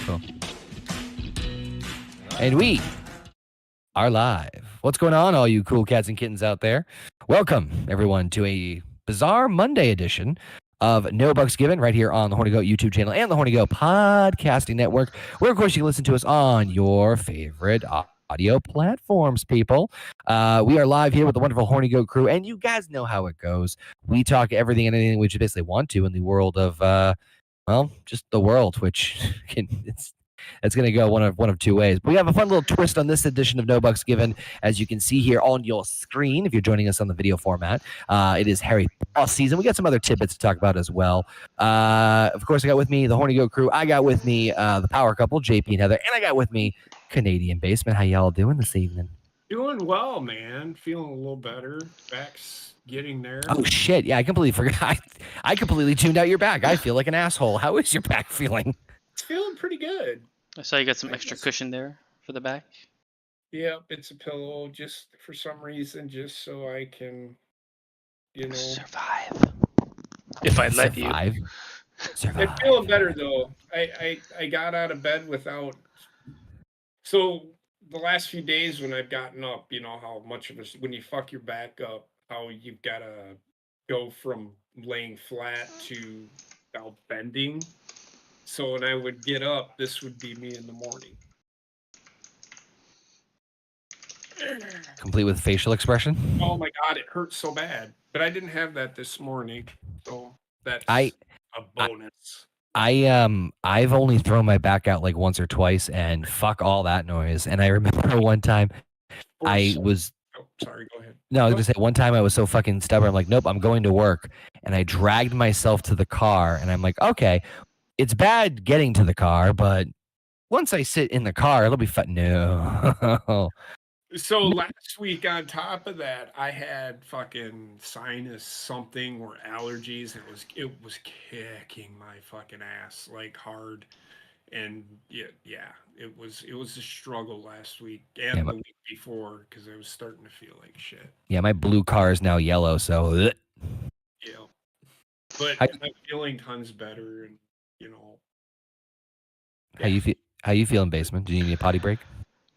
Cool. And we are live. What's going on, all you cool cats and kittens out there? Welcome, everyone, to a bizarre Monday edition of No Bucks Given right here on the Horny Goat YouTube channel and the Horny Goat podcasting network, where, of course, you can listen to us on your favorite audio platforms, people. We are live here with the wonderful Horny Goat crew, and you guys know how it goes. We talk everything and anything we just basically want to in the world of, well, just the world, which it's going to go one of two ways. But we have a fun little twist on this edition of No Bucks Given, as you can see here on your screen if you're joining us on the video format. It is Harry Potter season. We got some other tidbits to talk about as well. Of course, I got with me the Horny Goat crew. I got with me the power couple, JP and Heather. And I got with me Canadian Basement. How y'all doing this evening? Doing well, man. Feeling a little better. Back's getting there. Oh, shit. Yeah, I completely forgot. I completely tuned out your back. I feel like an asshole. How is your back feeling? It's feeling pretty good. I saw you got some extra cushion there for the back. Yep, it's a pillow just for some reason, just so I can, survive. If I let you. Survive. I'm feeling better though. I got out of bed without. So the last few days when I've gotten up, you know how much of when you fuck your back up, how you've got to go from laying flat to bending. So when I would get up, this would be me in the morning. Complete with facial expression? Oh my God, it hurts so bad. But I didn't have that this morning. So that's a bonus. I've only thrown my back out like once or twice, and fuck all that noise. And I remember one time I was... Oh, sorry, go ahead. No, I was going to say, one time I was so fucking stubborn. I'm like, nope, I'm going to work. And I dragged myself to the car, and I'm like, okay, it's bad getting to the car, but once I sit in the car, it'll be fun. No. So last week, on top of that, I had fucking sinus something or allergies. It was kicking my fucking ass like hard, and yeah, it was a struggle last week and the week before because I was starting to feel like shit. Yeah, my blue car is now yellow, so. Yeah, but I'm feeling tons better, and How you feeling, Basement? Do you need a potty break?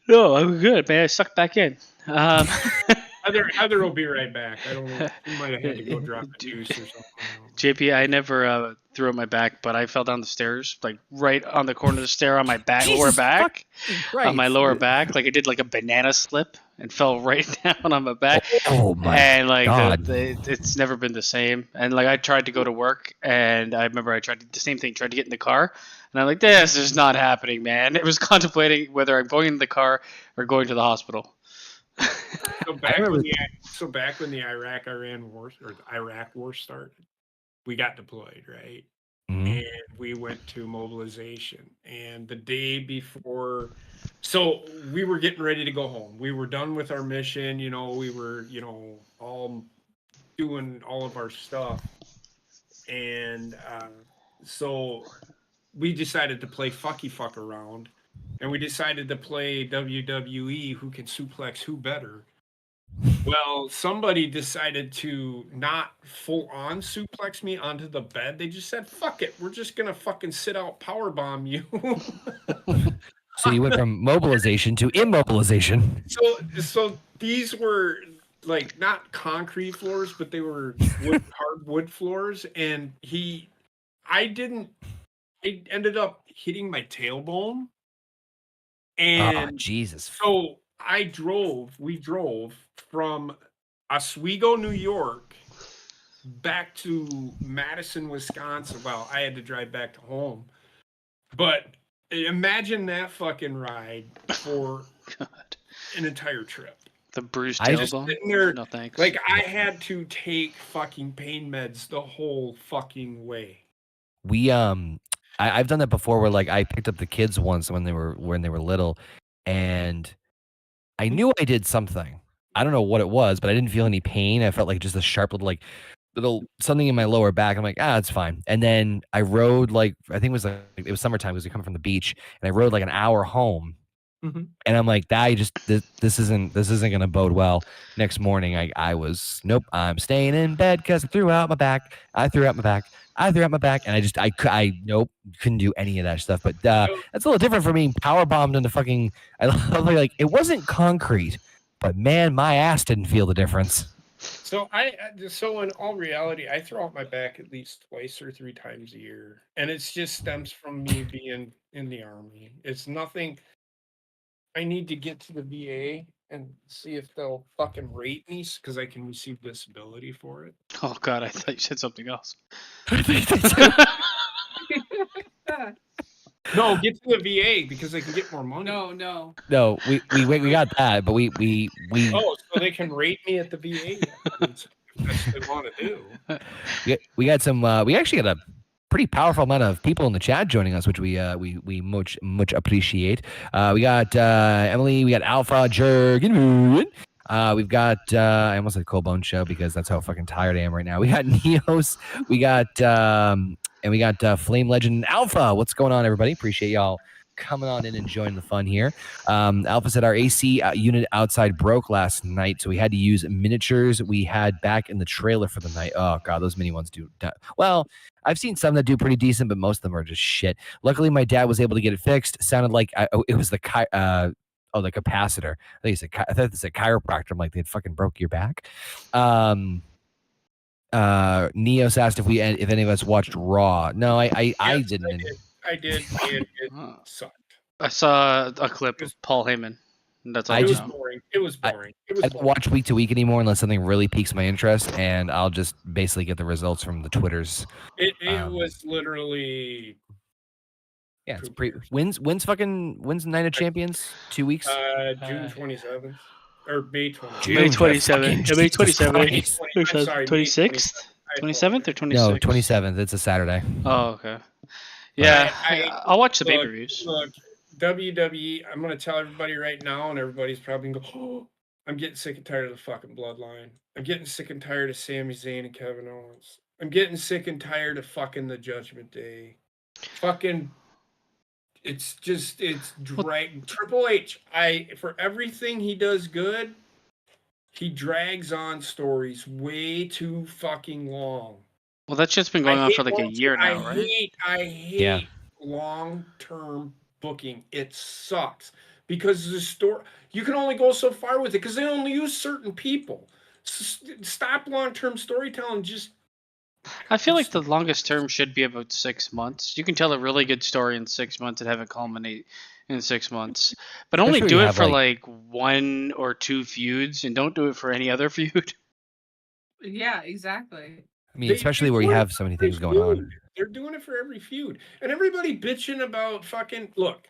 No, I'm good, man. I sucked back in. Heather will be right back. I don't know. You might have had to go drop a juice or something. JP, I never threw up my back, but I fell down the stairs, like right on the corner of the stair on my back, lower back. On my lower back, like I did like a banana slip and fell right down on my back. Oh my God. It's never been the same. And like I tried to go to work, and I remember I tried the same thing, tried to get in the car, and I'm like, this is not happening, man. It was contemplating whether I'm going in the car or going to the hospital. So back when the Iraq-Iran war or the Iraq war started, we got deployed, right? Mm-hmm. And we went to mobilization. And the day before, so we were getting ready to go home. We were done with our mission. We were, all doing all of our stuff. And so we decided to play fucky fuck around. And we decided to play WWE, who can suplex who better. Well, somebody decided to not full on suplex me onto the bed. They just said, fuck it. We're just going to fucking sit out powerbomb you. So you went from mobilization to immobilization. So these were like not concrete floors, but they were hardwood floors. And I ended up hitting my tailbone. And Jesus. So we drove from Oswego, New York, back to Madison, Wisconsin. Well, I had to drive back to home. But imagine that fucking ride for an entire trip. The bruised tailbone? Sitting there, no thanks. Like, I had to take fucking pain meds the whole fucking way. I've done that before where like I picked up the kids once when they were little, and I knew I did something. I don't know what it was, but I didn't feel any pain. I felt like just a sharp little something in my lower back. I'm like, it's fine. And then I rode I think it was summertime because we come from the beach, and I rode like an hour home, And I'm like, this isn't gonna bode well. Next morning, I was nope. I'm staying in bed because I threw out my back. I threw out my back. And I nope, couldn't do any of that stuff. But that's a little different from being power bombed into fucking. I love like it wasn't concrete, but man, my ass didn't feel the difference. So so in all reality, I throw out my back at least twice or 3 times a year, and it just stems from me being in the Army. It's nothing. I need to get to the VA and see if they'll fucking rate me because I can receive disability for it. Oh God, I thought you said something else. No, get to the VA because they can get more money. No. We got that, but we Oh, so they can rate me at the VA. That's what they want to do. we got some. We actually got a pretty powerful amount of people in the chat joining us, which we much appreciate. We got Emily. We got Alpha Jurgen. We've got I almost said Cold Bone Show because that's how fucking tired I am right now. We got Neos. We got and we got Flame Legend Alpha. What's going on, everybody? Appreciate y'all coming on in and joining the fun here. Alpha said our AC unit outside broke last night, so we had to use miniatures we had back in the trailer for the night. Oh God, those mini ones do well. I've seen some that do pretty decent, but most of them are just shit. Luckily, my dad was able to get it fixed. Sounded like it was the the capacitor. I thought it's a chiropractor. I'm like, they fucking broke your back. Neos asked if any of us watched Raw. No, I didn't. I did. And it sucked. I saw a clip of Paul Heyman. That's all. It was boring. It was boring. I don't watch week to week anymore unless something really piques my interest, and I'll just basically get the results from the Twitters. It was literally. Yeah, it's wins Night of Champions 2 weeks. June 27th or May 27th. May 27th. May 27th. I'm sorry, 26th. 27th or 26th? No, 27th. It's a Saturday. Oh, okay. Yeah, I'll watch the pay-per-views. Look, WWE, I'm going to tell everybody right now, and everybody's probably going to go, oh, I'm getting sick and tired of the fucking bloodline. I'm getting sick and tired of Sami Zayn and Kevin Owens. I'm getting sick and tired of fucking the Judgment Day. Fucking, it's drag. Triple H, for everything he does good, he drags on stories way too fucking long. Well, that's just been going on for like a year now, right? I hate long-term booking. It sucks because the story, you can only go so far with it because they only use certain people. Stop long-term storytelling. I feel like the longest term should be about 6 months. You can tell a really good story in 6 months and have it culminate in 6 months, but only do it for like 1 or 2 feuds, and don't do it for any other feud. Yeah, exactly. I mean, especially where you have so many things going on. They're doing it for every feud. And everybody bitching about fucking... Look,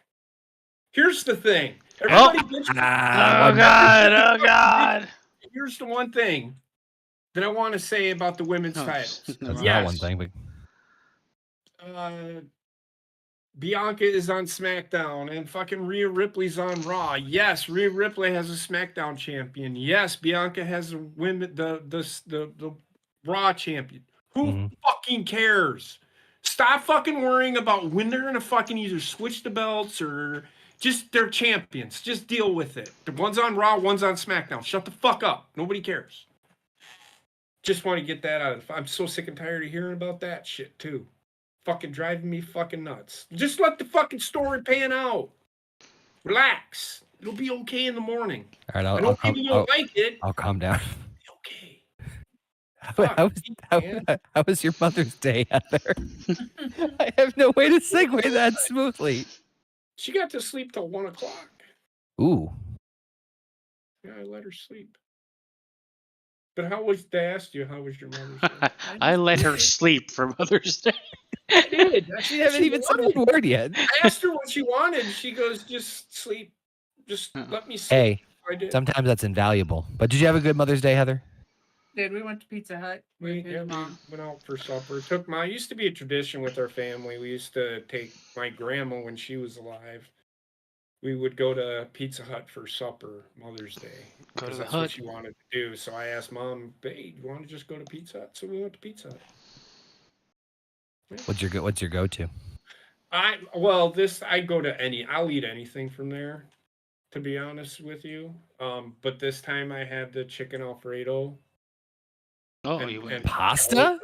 here's the thing. Everybody bitching... Oh, God. Here's the one thing that I want to say about the women's titles. That's not one thing, but... Bianca is on SmackDown and fucking Rhea Ripley's on Raw. Yes, Rhea Ripley has a SmackDown champion. Yes, Bianca has a the Raw champion. Who fucking cares? Stop fucking worrying about when they're gonna fucking either switch the belts or just they're champions. Just deal with it. The one's on Raw, one's on SmackDown. Shut the fuck up. Nobody cares. Just want to get that out of. I'm so sick and tired of hearing about that shit too. Fucking driving me fucking nuts. Just let the fucking story pan out. Relax. It'll be okay in the morning. All right, I know people don't like it. I'll calm down. It'll be okay. How was your Mother's Day, Heather? I have no way to segue that smoothly. She got to sleep till 1 o'clock. Ooh. Yeah, I let her sleep. But they asked you, how was your Mother's Day? I let her sleep for Mother's Day. I did. She haven't even said a word yet. I asked her what she wanted. She goes, just sleep. Just let me sleep. Hey, I did. Sometimes that's invaluable. But did you have a good Mother's Day, Heather? Did we went to Pizza Hut? We went out for supper. It used to be a tradition with our family. We used to take my grandma when she was alive. We would go to Pizza Hut for supper Mother's Day. Because that's what she wanted to do. So I asked Mom, "Babe, you want to just go to Pizza Hut?" So we went to Pizza Hut. Yeah. What's your go-to? I'll eat anything from there. to be honest with you. But this time I had the chicken Alfredo. Oh, and- you went and Pasta?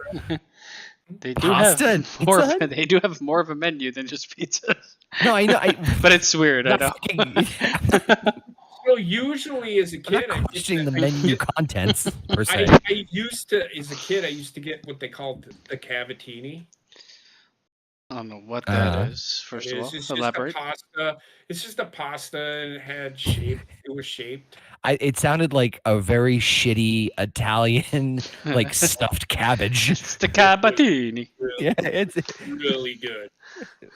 They do Pasta and have more. Pizza Hut? They do have more of a menu than just pizza. No, I know. But it's weird. I Not know. fucking- So usually as a I'm kid, not questioning the menu contents per se. I used to, as a kid, I used to get what they called the cavatini. I don't know what that is. It First of is. all, It's just a elaborate. pasta. It's just a pasta, and it had shape. It was shaped. It sounded like a very shitty Italian, like stuffed cabbage. It's the cavatini. Really, Yeah, it's really good.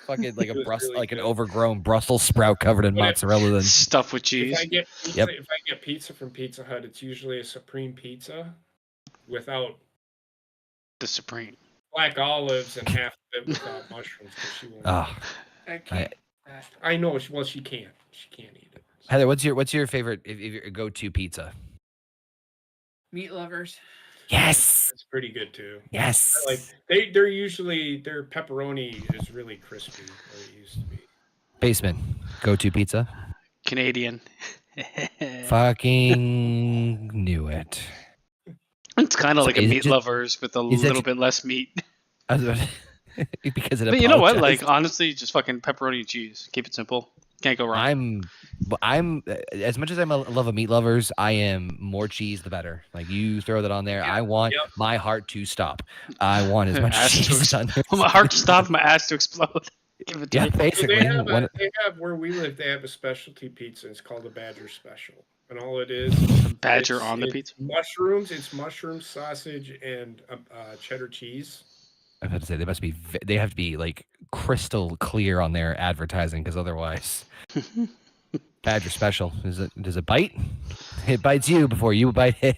fucking like It a was Brussels, really like an good. overgrown Brussels sprout covered in But it- mozzarella. And Stuffed with If cheese. I get pizza, Yep. if I get pizza from Pizza Hut, it's usually a supreme pizza without The supreme. black olives and half of it without mushrooms because she won't. oh, I can't. I know. Well, she can't. She can't eat it. Heather, what's your favorite if your go-to pizza? Meat lovers. Yes, It's pretty good too. yes. Like they're usually their pepperoni is really crispy, or it used to be. Basement go-to pizza. Canadian. Fucking knew it. It's kind of So like a is it meat just- lovers with a is it little ju- bit less meat. I was about because it. But you know what? Like apologized. honestly, just fucking pepperoni and cheese. Keep it simple. Can't go wrong. I'm as much as I love a meat lovers, I am more cheese the better. Like you throw that on there, I want Yep. my heart to stop. I want as much Ass to cheese on there. My heart to stop, my ass to explode. Give it to Yeah, me. So basically. they have, one- they have where we live. They have a specialty pizza. It's called a Badger Special, and all it is Badger it's- on the it's pizza. mushrooms. It's mushroom, sausage, and cheddar cheese. I was about to say they have to be like crystal clear on their advertising because otherwise, Badger Special does it bite? It bites you before you bite it.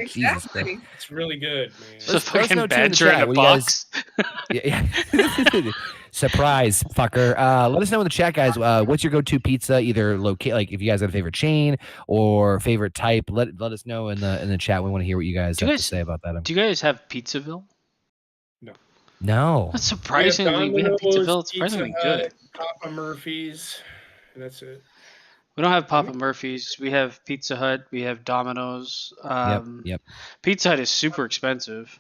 Jesus Christ. Exactly. It's really good, man. It's a Let us fucking know, too, in the badger in chat. a What do you guys- box. Yeah. Surprise, fucker. Let us know in the chat, guys. What's your go-to pizza? Either locate, like if you guys have a favorite chain or favorite type. Let us know in the chat. We want to hear what you guys Do you have guys- to say about that. Do you guys have Pizzaville? No. That's surprisingly. We have Pizzaville. It's surprisingly Pizza good. Hut, Papa Murphy's, and that's it. We don't have Papa Murphy's. We have Pizza Hut. We have Domino's. Yep. Pizza Hut is super expensive.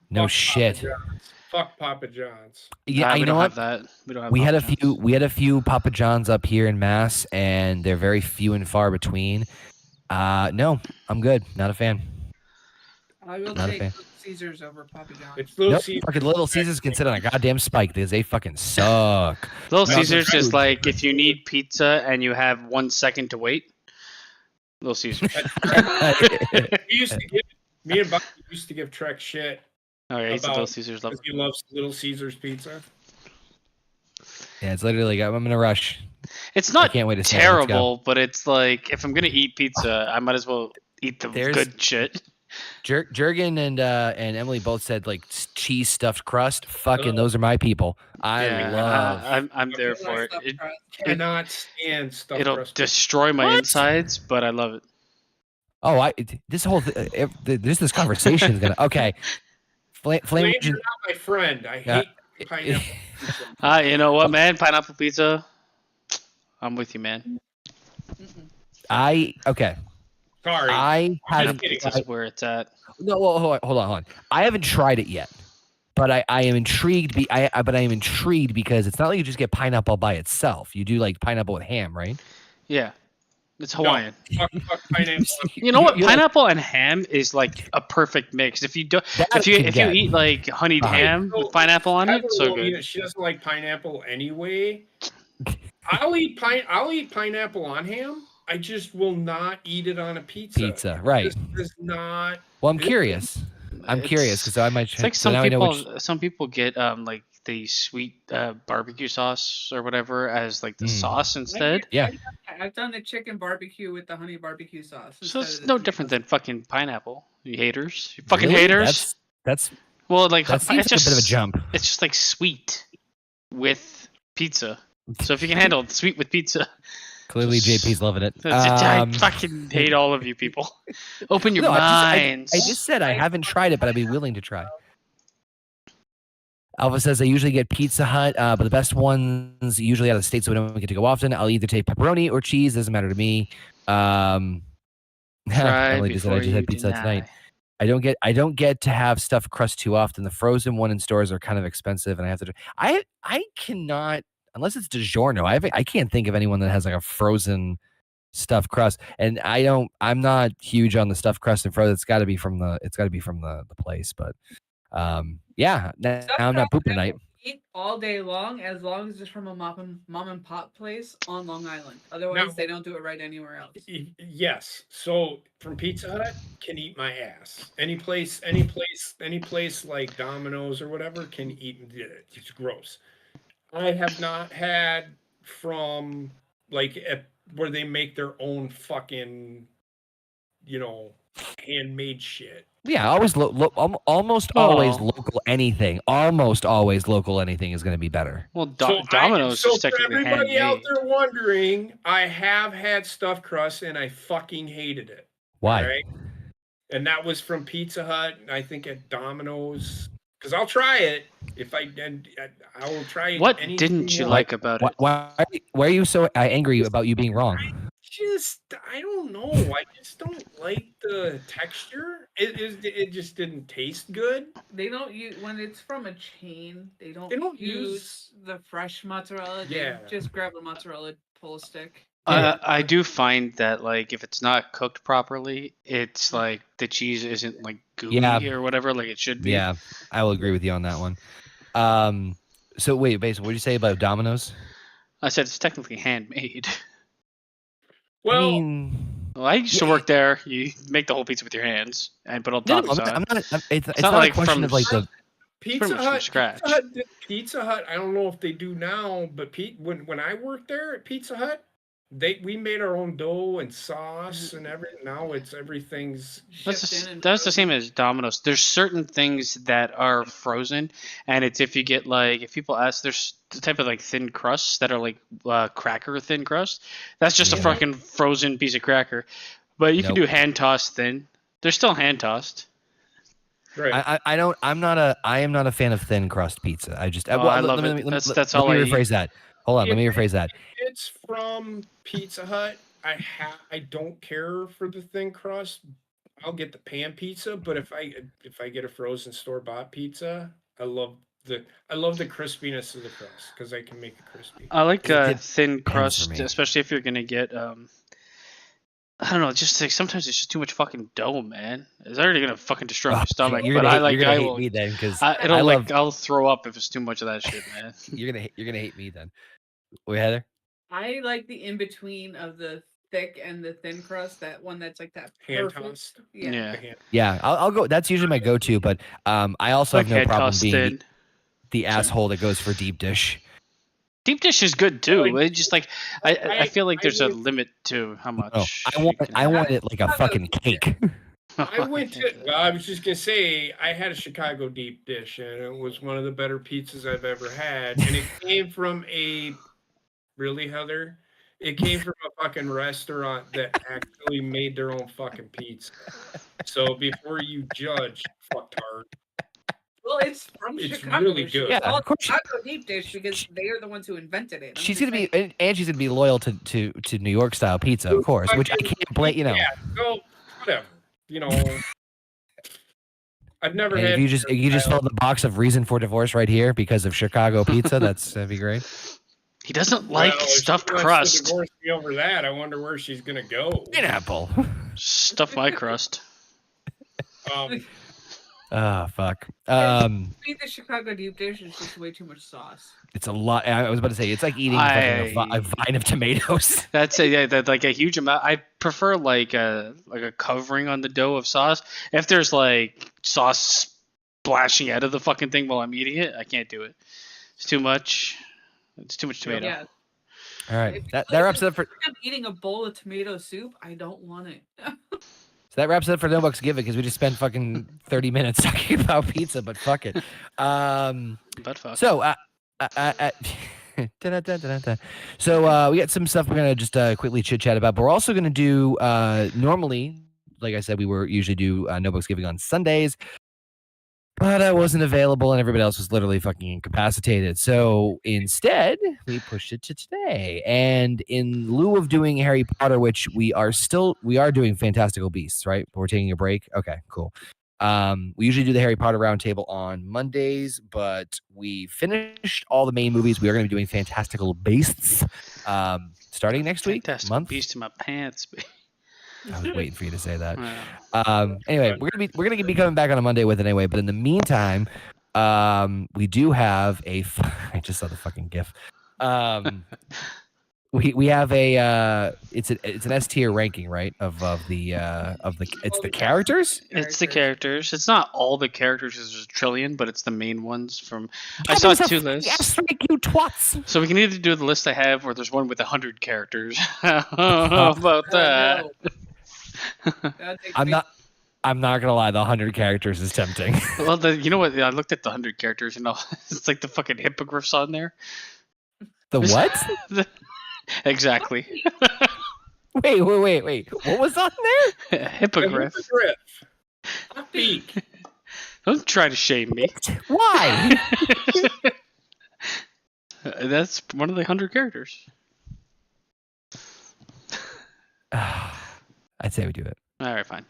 No Fuck shit. Papa John's. Fuck Papa John's. Yeah, we you know don't what? have that. We don't have. We had a Papa few. John's. We had a few Papa John's up here in Mass, and they're very few and far between. No, I'm good. Not a fan. I will Not a take fan. Little Caesars over Papa John's. It's Little Nope. Caesar. Fucking Little Caesars can sit on a goddamn spike because they fucking suck. Little No, Caesars is food. like if you need pizza and you have 1 second to wait. Little Caesars. We used to give me and Bobby used to give Trek shit Oh yeah, he's a About- Little Caesars lover. because he loves Little Caesars pizza. Yeah, it's literally like I'm in a rush. It's I not can't wait to see it. Let's go. terrible, but it's like if I'm gonna eat pizza, I might as well eat the There's- good shit. Jurgen and Emily both said like cheese stuffed crust. Fucking, Oh. those are my people. I Yeah, love. I'm there Okay, for it. Stuffed it crust. Cannot stand stuff. it'll destroy my What? insides, but I love it. Oh, this whole this conversation is gonna okay. Flame. Flames are not my friend. I Yeah. hate pineapple pizza. You know what, man? Pineapple pizza. I'm with you, man. Okay. Sorry. I Pineapple haven't. kidding. pizza's where it's at. No, well, hold on. I haven't tried it yet, but I am intrigued. But I am intrigued because it's not like you just get pineapple by itself. You do like pineapple with ham, right? Yeah, it's Hawaiian. fuck pineapple. You know what? You're like- Pineapple and ham is like a perfect mix. If you do, That if you can get. eat like honeyed Alright. ham with pineapple on it, Heather so won't eat good. it. She doesn't like pineapple anyway. I'll eat pineapple on ham. I just will not eat it on a pizza. Pizza, right? This is not. Well, I'm curious. I'm curious because I might. It's like so some now I know people. which. Some people get like the sweet barbecue sauce or whatever as like the Mm. sauce instead. Yeah. I've done the chicken barbecue with the honey barbecue sauce. So instead it's of the no tomatoes. different than fucking pineapple. You haters. You fucking Really? haters. That's Well, like that seems it's like just a bit of a jump. It's just like sweet with pizza. So if you can handle sweet with pizza, Clearly, Just- JP's loving it. I fucking hate all of you people. Open your No, minds. I just said I haven't tried it, but I'd be willing to try. Alpha says I usually get Pizza Hut, but the best ones usually out of the state, so we don't get to go often. I'll either take pepperoni or cheese. Doesn't matter to me. Try Emily just said I before just you had pizza Hut deny. tonight. I don't get to have stuffed crust too often. The frozen one in stores are kind of expensive, and I have to. I cannot unless it's DiGiorno. I can't think of anyone that has like a frozen stuffed crust, and I'm not huge on the stuffed crust and frozen. It's got to be from the place, but yeah. Now I'm not pooping tonight. Eat all day long as it's from a mom and pop place on Long Island. Otherwise, they don't do it right anywhere else. Yes. So from Pizza Hut, can eat my ass. Any place like Domino's or whatever can eat. It's gross. I have not had from like where they make their own fucking, handmade shit. Yeah, always almost always local anything. Almost always local anything is going to be better. Well, Domino's is for technically everybody handmade. out there wondering, I have had stuffed crust and I fucking hated it. Why? Right? And that was from Pizza Hut, I think at Domino's. Because I'll try it I will try it. What didn't you like about it? Why are you so angry about you being wrong? I don't know. I just don't like the texture. It just didn't taste good. They don't use when it's from a chain. They don't use the fresh mozzarella. They just grab a mozzarella, pull a stick. I do find that like if it's not cooked properly, it's like the cheese isn't like gooey or whatever like it should be. Yeah, I will agree with you on that one. So wait, basically, what did you say about Domino's? I said it's technically handmade. Well, I used to work there. You make the whole pizza with your hands and put all toppings on. It's not like a question of like the Pizza Hut from scratch. Pizza Hut. I don't know if they do now, but when I worked there at Pizza Hut, we made our own dough and sauce and everything. Now everything's that's the same as Domino's. There's certain things that are frozen, and it's if people ask, there's the type of like thin crusts that are like cracker thin crust. That's just a fucking frozen piece of cracker. But you can do hand tossed thin. They're still hand tossed. Right. I am not a fan of thin crust pizza. I just I love it. That's all I rephrase that. Hold on, let me rephrase that. It's from Pizza Hut. I don't care for the thin crust. I'll get the pan pizza, but if I get a frozen store-bought pizza, I love the crispiness of the crust because I can make it crispy. I like thin crust, especially if you're gonna get I don't know, just like sometimes it's just too much fucking dough, man. It's already gonna fucking destroy my stomach. You're gonna hate me then because I'll throw up if it's too much of that shit, man. You're gonna hate me then. Wait, Heather? I like the in between of the thick and the thin crust. That one that's like that hand tossed. Yeah. I'll go. That's usually my go-to, but I also have no problem being the asshole that goes for deep dish. Deep dish is good too. It's just like I feel like there's a limit to how much. I want it like a fucking cake. I was just gonna say I had a Chicago deep dish and it was one of the better pizzas I've ever had, and it came from Heather? It came from a fucking restaurant that actually made their own fucking pizza. So before you judge, fucktard. Well, it's Chicago. Really good. Yeah, of course. Chicago deep dish because they are the ones who invented it. She's gonna be loyal to New York style pizza, of course, which I can't blame. Yeah. So whatever. I've never had. If you just fill the box of reason for divorce right here because of Chicago pizza, that'd be great. He doesn't like stuffed crust. If she wants to divorce me over that, I wonder where she's gonna go. Pineapple. Stuff my crust. Fuck. The Chicago deep dish is just way too much sauce. It's a lot. I was about to say it's like eating a vine of tomatoes. That's like a huge amount. I prefer like a covering on the dough of sauce. If there's like sauce splashing out of the fucking thing while I'm eating it, I can't do it. It's too much. It's too much tomato. Yeah. All right. That wraps it up for. I'm eating a bowl of tomato soup. I don't want it. So that wraps it up for No Bucks Give It because we just spent fucking 30 minutes talking about pizza, but fuck it. But fuck. So, so we got some stuff we're gonna just quickly chit chat about, but we're also gonna do normally, like I said, we usually do No Bucks Giving on Sundays. But I wasn't available, and everybody else was literally fucking incapacitated. So instead, we pushed it to today. And in lieu of doing Harry Potter, which we are doing Fantastical Beasts, right? But we're taking a break. Okay, cool. We usually do the Harry Potter roundtable on Mondays, but we finished all the main movies. We are going to be doing Fantastical Beasts starting next week. Fantastic Beast in my pants. I was waiting for you to say that. Wow. Anyway, we're gonna be coming back on a Monday with it anyway. But in the meantime, we do have a. I just saw the fucking gif. We have a. It's an S tier ranking, right? Of the it's the characters. It's the characters. It's not all the characters. There's a trillion, but it's the main ones from. I saw two lists. Yes, you twats. So we can either do the list I have, or there's one with 100 characters. How about that? I'm not gonna lie, the 100 characters is tempting. Well, you know what? I looked at the 100 characters, and it's like the fucking hippogriffs on there. The what? Exactly. Wait. What was on there? Hippogriff. Beak. Don't try to shame me. Why? That's one of the 100 characters. I'd say we do it. All right, fine.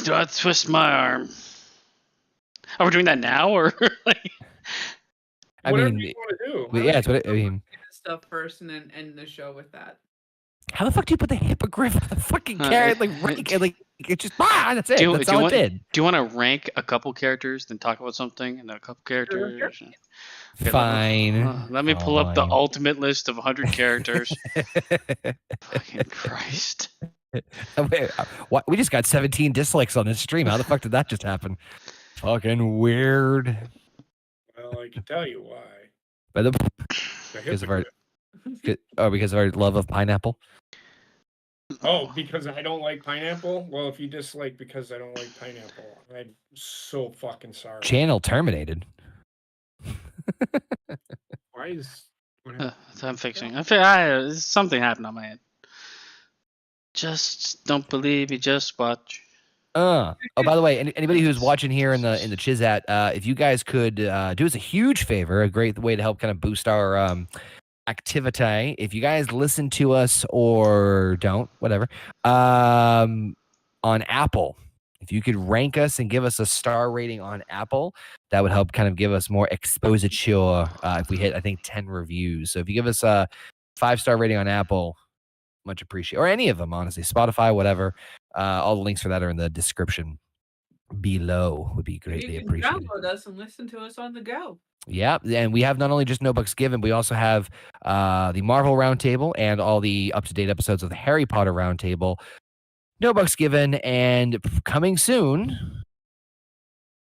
Do I twist my arm? Are we doing that now, or like? Whatever you want to do. Yeah, it's what I mean. Stuff first, and then end the show with that. How the fuck do you put the hippogriff on the fucking carrot? Like it's just that's it. That's all it did. Do you want to rank a couple characters, then talk about something, and then a couple characters? Sure. Okay, fine. Let me pull up the ultimate list of 100 characters. Fucking Christ. Wait, what? We just got 17 dislikes on this stream. How the fuck did that just happen? Fucking weird. Well, I can tell you why. Because of our love of pineapple. Oh, because I don't like pineapple? Well, if you dislike because I don't like pineapple, I'm so fucking sorry. Channel terminated. Why is... I'm fixing. Something happened on my end. Just don't believe me, just watch. Oh, by the way, anybody who's watching here in the Chizat, if you guys could do us a huge favor, a great way to help kind of boost our activity. If you guys listen to us or don't, whatever, on Apple, if you could rank us and give us a star rating on Apple, that would help kind of give us more exposure. If we hit, I think, 10 reviews. So if you give us a 5-star rating on Apple, much appreciated. Or any of them, honestly, Spotify, whatever. All the links for that are in the description below. Would be greatly appreciated. Download us and listen to us on the go. Yeah, and we have not only just No Bucks Given, we also have the Marvel Roundtable and all the up-to-date episodes of the Harry Potter Roundtable. No Bucks Given, and coming soon,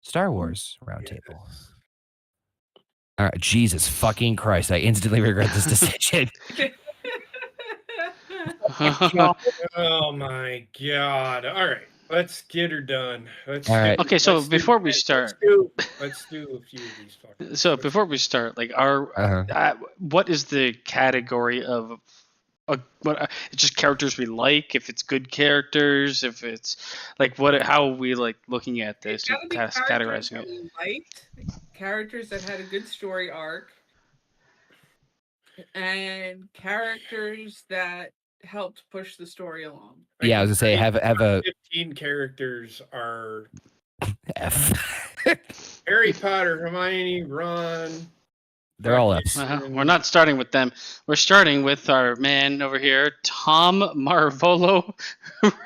Star Wars Roundtable. Yes. All right, Jesus fucking Christ! I instantly regret this decision. Oh my God! All right, let's get her done. Okay, so before we start, let's do a few of these. Fucking so before we start, like, what is the category of? It's just characters we like. If it's good characters, if it's like how are we like looking at this and categorizing it? We liked characters that had a good story arc, and characters that helped push the story along. Yeah, I was gonna say have a 15 characters are F. Harry Potter, Hermione, Ron. They're all F's. We're not starting with them. We're starting with our man over here, Tom Marvolo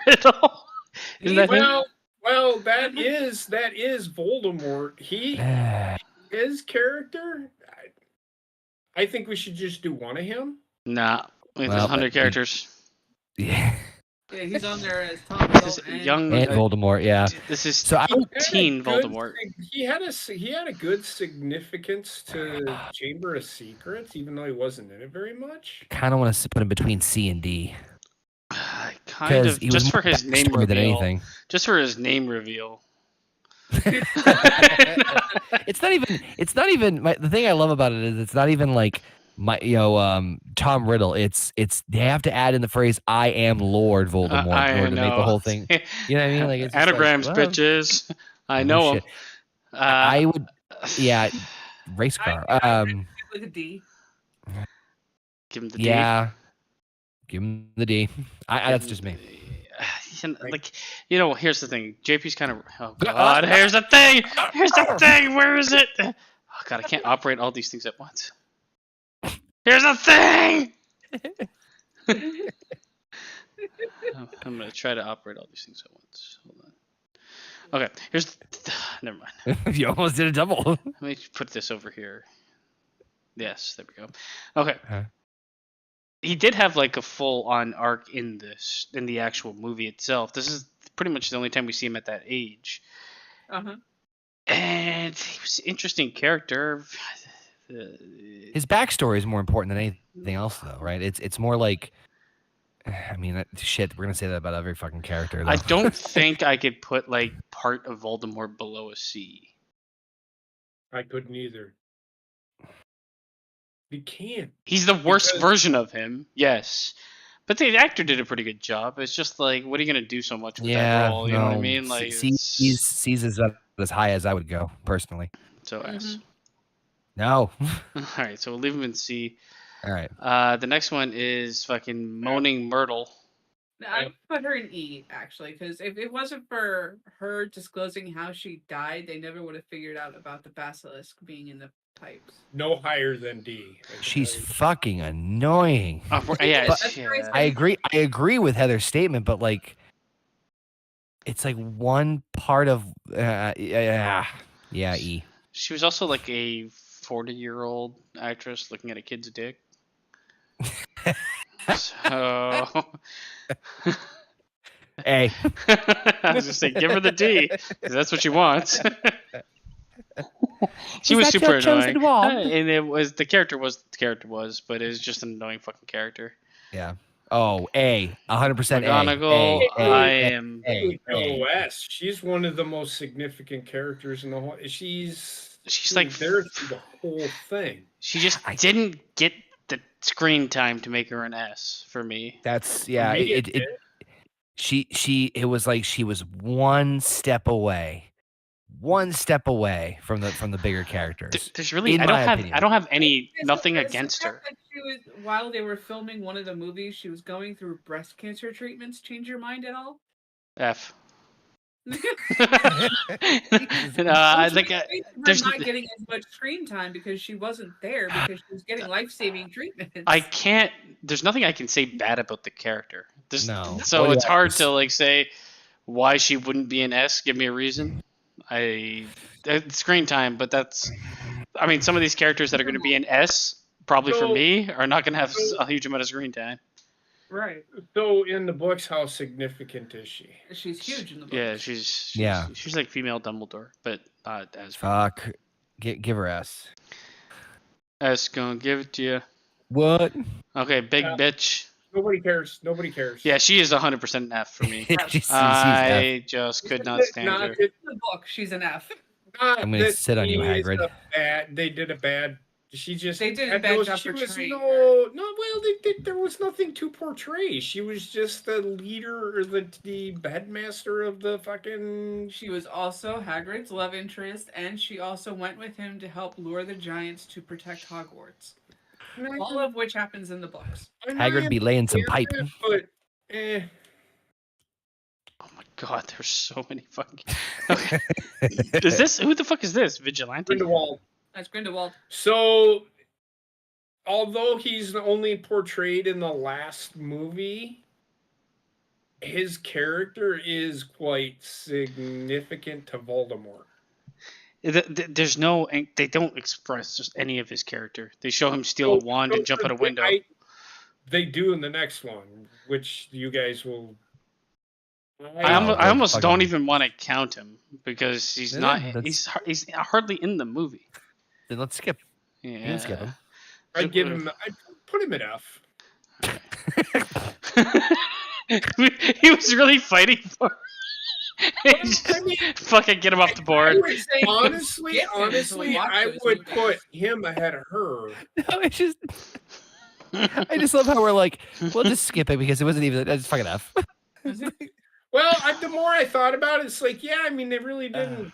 Riddle. Is that him? Well, that is Voldemort. His character. I think we should just do one of him. Nah, there's 100 characters. Yeah. Yeah, he's on there as Tom young and Voldemort. Yeah. This is teen Voldemort. He had a good significance to Chamber of Secrets, even though he wasn't in it very much. Kind of want to put him between C and D. Kind of, just for his name reveal. Than anything. Just for his name reveal. It's not even. The thing I love about it is it's not even like Tom Riddle. It's they have to add in the phrase "I am Lord Voldemort" in order to make the whole thing. You know what I mean? Like it's anagrams, bitches. I know him. Shit. I would, yeah, race car. With a D. Give him the D. Yeah, give him the D. That's just me. Like, here's the thing. JP's kind of. Oh God! Here's the thing. Here's the thing. Where is it? Oh God! I can't operate all these things at once. Here's the thing. I'm gonna try to operate all these things at once. Hold on. Okay. Here's. Never mind. You almost did a double. Let me put this over here. Yes. There we go. Okay. He did have like a full-on arc in the actual movie itself. This is pretty much the only time we see him at that age. And he was an interesting character. His backstory is more important than anything else, though, right? It's more like, I mean, shit. We're gonna say that about every fucking character. Though. I don't think I could put like part of Voldemort below a C. I couldn't either. You can't. He's the worst version of him, yes. But the actor did a pretty good job. It's just like, what are you gonna do so much with that role? You know what I mean? Like, C's is as high as I would go personally. So S. No. All right, so we'll leave him in C. All right. The next one is fucking Moaning Myrtle. I put her in E, actually, because if it wasn't for her disclosing how she died, they never would have figured out about the basilisk being in the pipes. No higher than D. She's fucking annoying. Yeah, I agree with Heather's statement, but like, it's like one part of E. She was also like a 40-year-old actress looking at a kid's dick. So, hey, I was just saying, give her the D, because that's what she wants. She was super annoying, and the character was, but it was just an annoying fucking character. Yeah. Oh, A, 100%. McGonagall, I am. S. She's one of the most significant characters in the whole. She's like there through the whole thing. She just didn't get the screen time to make her an S for me. That's It was like she was one step away from the bigger characters. There's really I don't have nothing against her. While they were filming one of the movies, she was going through breast cancer treatments. Change your mind at all? F. There's not getting as much screen time because she wasn't there because she was getting life-saving treatments. There's nothing I can say bad about the character. No. So it's hard to like say why she wouldn't be an S. Give me a reason. Screen time, but some of these characters that are going to be an S, probably for me, are not going to have a huge amount of screen time. Right. So in the books, how significant is she? She's huge in the books. Yeah, she's like female Dumbledore, but not as. Fuck. Give her S. S, gonna give it to you. What? Okay, big bitch. Nobody cares. Yeah, she is 100% an F for me. I just could not stand her. In the book, she's an F. I'm gonna sit on you, Hagrid. They did a bad. They did a bad job portraying her. Well, there was nothing to portray. She was just the leader or the headmaster of the fucking. She was also Hagrid's love interest, and she also went with him to help lure the giants to protect Hogwarts. All of which happens in the books. Hagrid be laying some pipe. But, Oh my god, there's so many fucking. Okay. Who the fuck is this? Vigilante? Grindelwald. That's Grindelwald. So, although he's only portrayed in the last movie, his character is quite significant to Voldemort. There's no, they don't express just any of his character. They show him steal a wand and jump out a window. They do in the next one, which you guys will. I almost don't even want to count him because he's not. He's hardly in the movie. Then let's skip. Yeah, you can skip him. I'd put him at F. He was really fighting for. Fucking get him off the board. Honestly, I would put him ahead of her. No, I just love how we're like, we'll just skip it because it wasn't even. It's fucking F. Well, the more I thought about it, it's like, yeah, I mean, they really didn't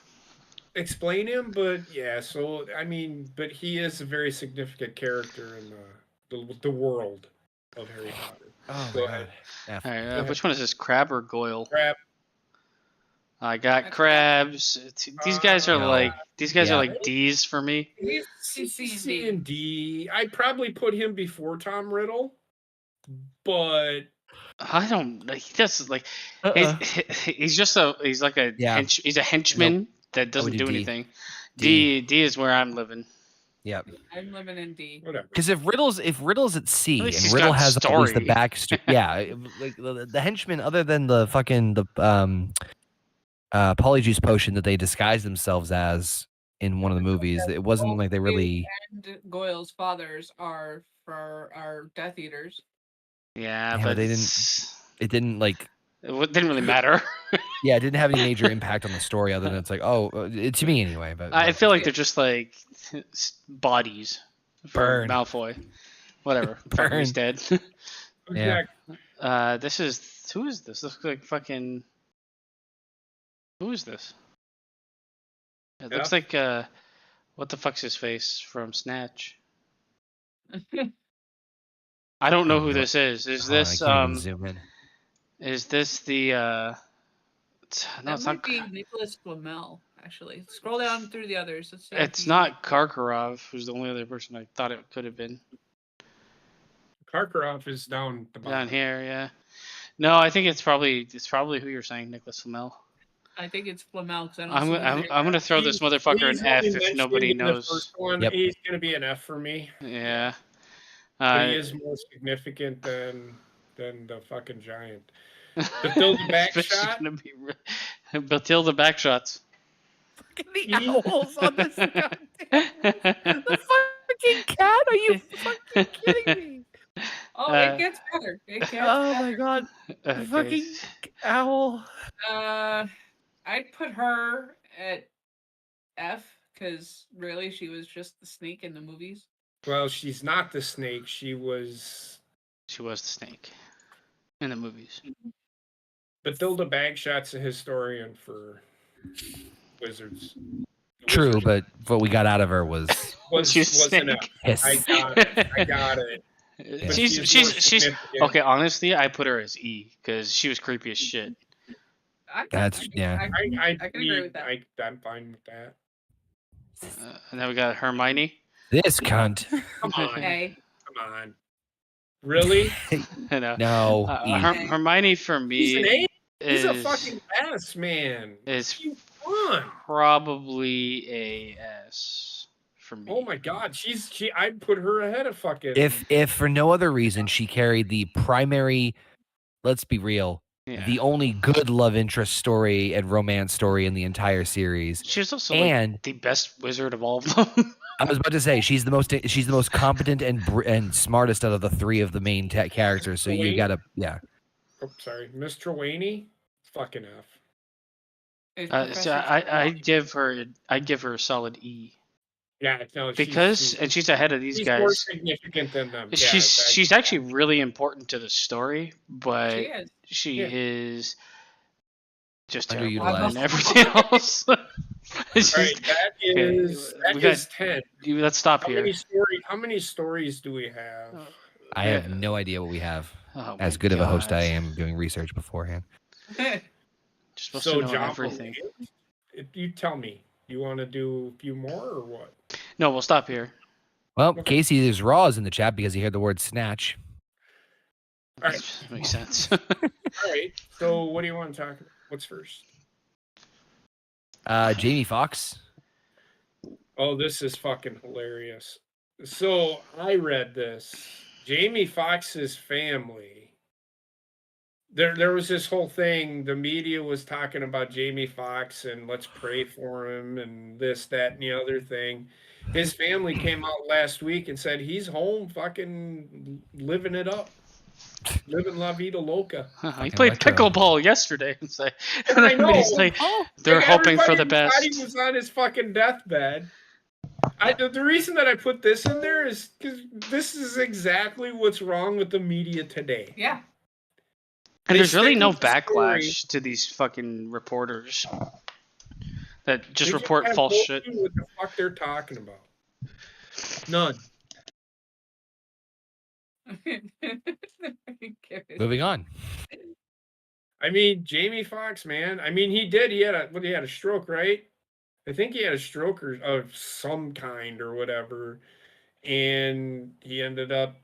explain him, but yeah. So I mean, but he is a very significant character in the world of Harry Potter. Oh Go my ahead. god. All right, ahead. which one is this? Crab or Goyle? Crab. I got crabs. These guys are No. like Yeah. are like D's for me. He's C and D. I'd probably put him before Tom Riddle, but I don't. He does like he's like a Yeah. he's a henchman that doesn't do do D. anything. D. D is where I'm living. Yep. I'm living in D. whatever. Because if Riddle's at C At and least he's Riddle got has at least the story. back, yeah, like the henchmen, other than the fucking polyjuice potion that they disguised themselves as in one of the movies, it wasn't like they really. And Goyle's fathers are Death Eaters. Yeah, Yeah, but they didn't. It didn't like. It didn't really matter. Yeah, it didn't have any major impact on the story other than it's like, oh, to me anyway. But I feel like they're just like bodies for Burn. Malfoy. Whatever. Fuck, he's dead. Yeah. This is who is this? This looks like fucking. Who is this? It looks like what the fuck's his face from Snatch? I don't know who this is. Is this I can't even zoom in. Is this the no? That It's might not. be Nicholas Flamel, actually. Scroll down through the others. Let's see It's not Karkaroff, who's the only other person I thought it could have been. Karkaroff is down the bottom. Down here, yeah. No, I think it's probably who you're saying, Nicholas Flamel. I think it's Flamel because I don't. I'm gonna throw this motherfucker He's an F only if mentioned nobody in the knows. first one. Yep. He's gonna be an F for me. Yeah. But he is more significant than the fucking giant. Bathilda Backshot. Bathilda Backshots. The owls on this. The fucking cat? Are you fucking kidding me? Oh, it gets better. It gets Oh better. my god. The fucking owl. I'd put her at F because really she was just the snake in the movies. Well, she's not the snake. She was the snake in the movies. Bathilda Bagshot's a historian for Wizards. True, but what we got out of her was was enough. piss. I got it. But She's significant. okay. Honestly, I put her as E because she was creepy as shit. That's yeah. I can agree with that. I'm fine with that. And then we got Hermione. This cunt. Come on. Okay. Come on. Really? No. Hermione for me He's an A? is He's a fucking S, man. is Fun. probably a S for me. Oh my god, I'd put her ahead of fucking. If for no other reason she carried the primary, let's be real, Yeah. the only good love interest story and romance story in the entire series. She was also and the best wizard of all of them. I was about to say she's the most competent and smartest out of the three of the main characters. So you gotta Oh, sorry, Miss Trelawney, fucking F. So I'd give her a solid E. Yeah, no, Because she's ahead of these she's guys. more significant than them. She's actually really important to the story, but she Yeah. is just terrible Underutilized. in everything else. All right, that is 10. Let's stop here. How many stories do we have? I have no idea what we have. Oh As my good of a host I God. am doing research beforehand. You're supposed So, to know John, everything. you tell me. You want to do a few more or what? No, we'll stop here. Well, Casey is raw is in the chat because he heard the word snatch. All right. That makes sense. All right. So, what do you want to talk about? What's first? Jamie Foxx. Oh, this is fucking hilarious. So I read this. Jamie Foxx's family. There was this whole thing. The media was talking about Jamie Foxx and let's pray for him and this, that, and the other thing. His family came out last week and said he's home fucking living it up. Living La Vida Loca. He played pickleball yesterday. I know. They're hoping for the Everybody best. thought he was on his fucking deathbed. The reason that I put this in there is because this is exactly what's wrong with the media today. Yeah. And there's really no stick with the story. backlash to these fucking reporters that just They report have false no shit. clue what the fuck they're talking about. None. Moving on. I mean, Jamie Foxx, man. I mean, he had a stroke, right? I think he had a stroke or of some kind or whatever, and he ended up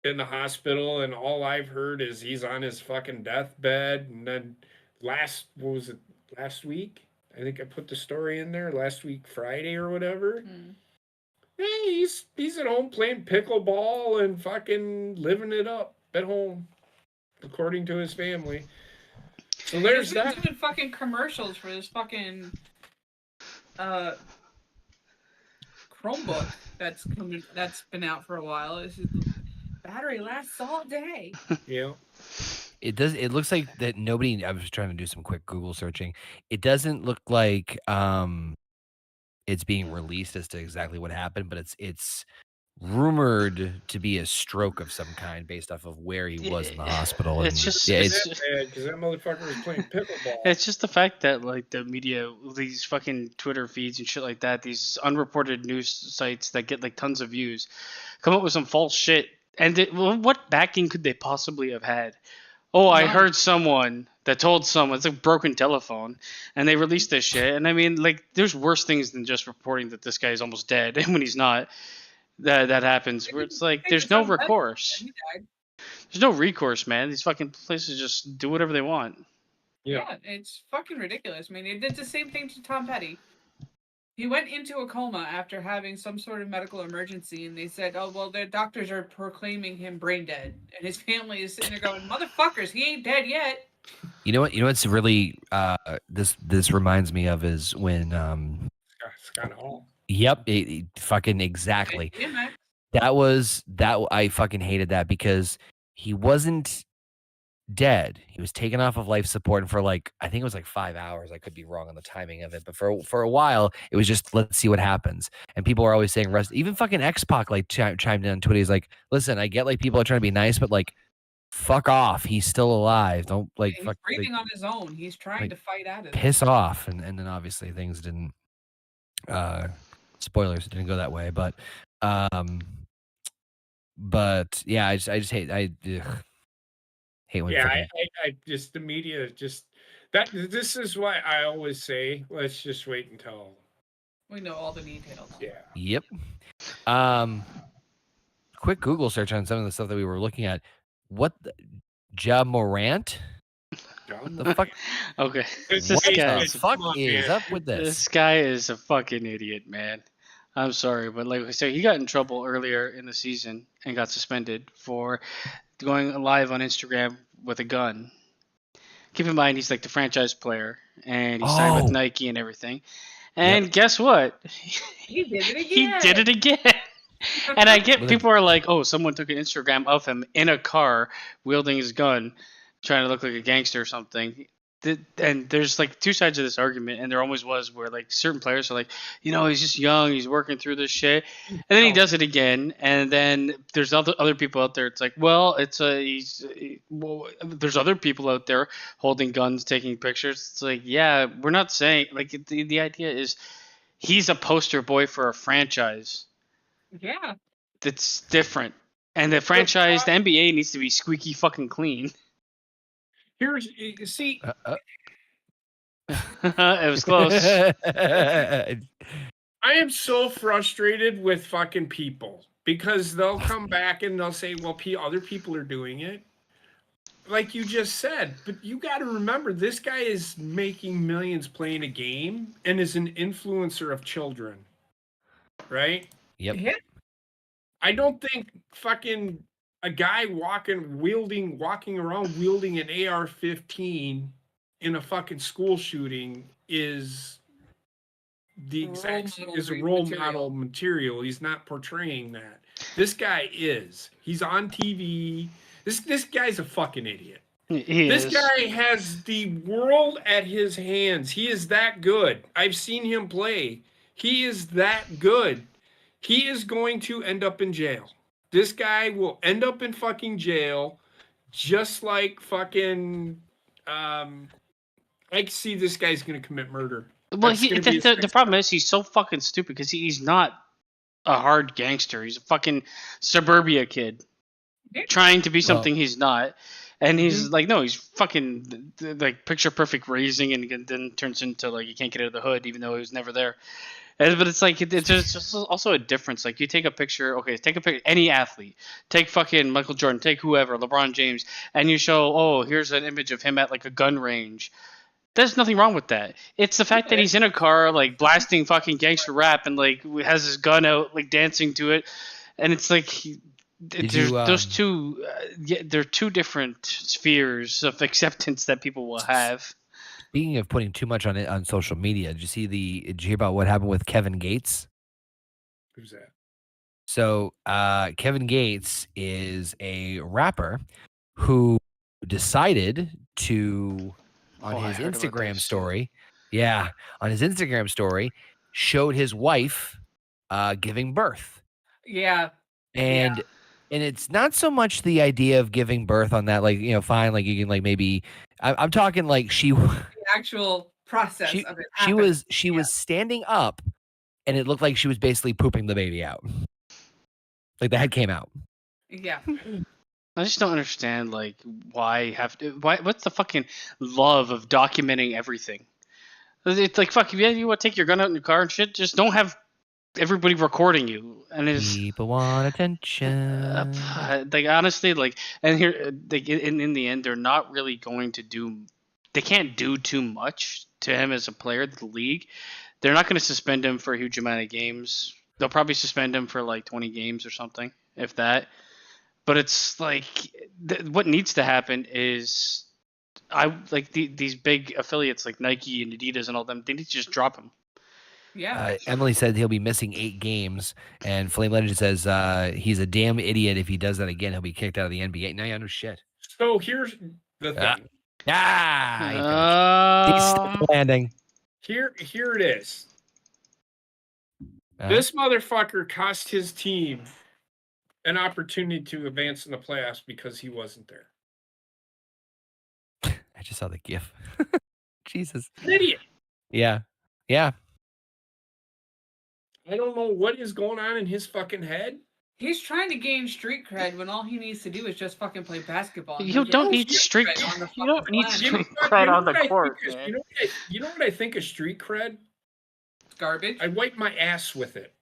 in the hospital. And all I've heard is he's on his fucking deathbed. And then last week? I think I put the story in there last week, Friday or whatever. Hey, he's at home playing pickleball and fucking living it up at home, according to his family. So there's that. He's doing fucking commercials for this fucking Chromebook that's been out for a while. This is, battery lasts all day. Yeah. It does. It looks like that nobody. I was trying to do some quick Google searching. It doesn't look like it's being released as to exactly what happened, but it's rumored to be a stroke of some kind based off of where he was in the hospital. It's And, just yeah, It's bad because that motherfucker was playing pickleball. It's just the fact that like the media, these fucking Twitter feeds and shit like that, these unreported news sites that get like tons of views, come up with some false shit. And what backing could they possibly have had? Oh, I heard someone that told someone. It's a broken telephone, and they released this shit. And I mean, like, there's worse things than just reporting that this guy is almost dead, and when he's not, that happens. Where it's like, there's no recourse. There's no recourse, man. These fucking places just do whatever they want. Yeah, it's fucking ridiculous. I mean, they did the same thing to Tom Petty. He went into a coma after having some sort of medical emergency, and they said, "Oh, well, their doctors are proclaiming him brain dead," and his family is sitting there going, "Motherfuckers, he ain't dead yet." You know what? You know what's really this reminds me of is when Scott Hall. Yep, fucking exactly. That I fucking hated that because he wasn't dead. He was taken off of life support, and for like I think it was like 5 hours. I could be wrong on the timing of it, but for a while it was just let's see what happens. And people are always saying rest. Even fucking X-Pac like chimed in on Twitter. He's like, listen, I get like people are trying to be nice, but like fuck off. He's still alive. Don't like he's fuck. breathing on his own. He's trying to fight out of it. Piss off, and then obviously things didn't. Spoilers, it didn't go that way, but yeah, I just hate hate when I just the media just that this is why I always say let's just wait until we know all the details. Yeah. Yep. Quick Google search on some of the stuff that we were looking at. What Morant? What the fuck? Okay. What the fuck is up with this? This guy is a fucking idiot, man. I'm sorry, but like I said, he got in trouble earlier in the season and got suspended for going live on Instagram with a gun. Keep in mind, he's like the franchise player, and he signed with Nike and everything. And guess what? He did it again. He did it again. And I get people are like, oh, someone took an Instagram of him in a car wielding his gun, trying to look like a gangster or something. And there's like two sides of this argument, and there always was, where like certain players are like, you know, he's just young, he's working through this shit, and then he does it again, and then there's other people out there. It's like, well, there's other people out there holding guns, taking pictures. It's like, yeah, we're not saying like the idea is he's a poster boy for a franchise. Yeah, that's different, and the franchise, the NBA needs to be squeaky fucking clean. Here's see. It was close. I am so frustrated with fucking people because they'll come back and they'll say, well, other people are doing it. Like you just said, but you got to remember this guy is making millions playing a game and is an influencer of children. Right? Yep. I don't think fucking a guy walking around wielding an AR-15 in a fucking school shooting is a role model material. He's not portraying that. This guy is. He's on TV. This guy's a fucking idiot. This guy has the world at his hands. He is that good. I've seen him play. He is that good. He is going to end up in jail. This guy will end up in fucking jail just like fucking. I can see this guy's gonna commit murder. Well, That's gonna be his the next problem step. is he's so fucking stupid because he's not a hard gangster. He's a fucking suburbia kid trying to be something he's not. And he's like, no, he's fucking like picture perfect raising, and then turns into like you can't get out of the hood, even though he was never there. But it's like it's just also a difference. Like you take a picture, okay, take a picture, any athlete, take fucking Michael Jordan, take whoever, LeBron James, and you show, oh, here's an image of him at like a gun range. There's nothing wrong with that. It's the fact that he's in a car, like blasting fucking gangster rap, and like has his gun out, like dancing to it, and it's like those two. They're two different spheres of acceptance that people will have. Speaking of putting too much on it on social media, did you hear about what happened with Kevin Gates? Who's that? So Kevin Gates is a rapper who decided to on his Instagram story. Yeah, on his Instagram story, showed his wife giving birth. Yeah. And it's not so much the idea of giving birth on that, like, fine, like you can like maybe I'm talking like the actual process of it. She was standing up and it looked like she was basically pooping the baby out. Like the head came out. Yeah. I just don't understand, like, what's the fucking love of documenting everything? It's like, fuck, you want to take your gun out in your car and shit? Just don't have everybody recording you. And it's people want attention. Like, honestly, like, and here, like, in the end, they're not really going to do. They can't do too much to him as a player. The league, they're not going to suspend him for a huge amount of games. They'll probably suspend him for like 20 games or something, if that. But it's like what needs to happen is these big affiliates like Nike and Adidas and all them. They need to just drop him. Yeah. Emily said he'll be missing 8 games, and Flame Legend says he's a damn idiot if he does that again. He'll be kicked out of the NBA. No, no shit. So here's the thing. He's still landing. Here it is. This motherfucker cost his team an opportunity to advance in the playoffs because he wasn't there. I just saw the GIF. Jesus. An idiot. Yeah. Yeah. I don't know what is going on in his fucking head. He's trying to gain street cred when all he needs to do is just fucking play basketball. You don't need street cred. You don't need street cred on the court, man. You know what I think of street cred? Garbage. I wipe my ass with it.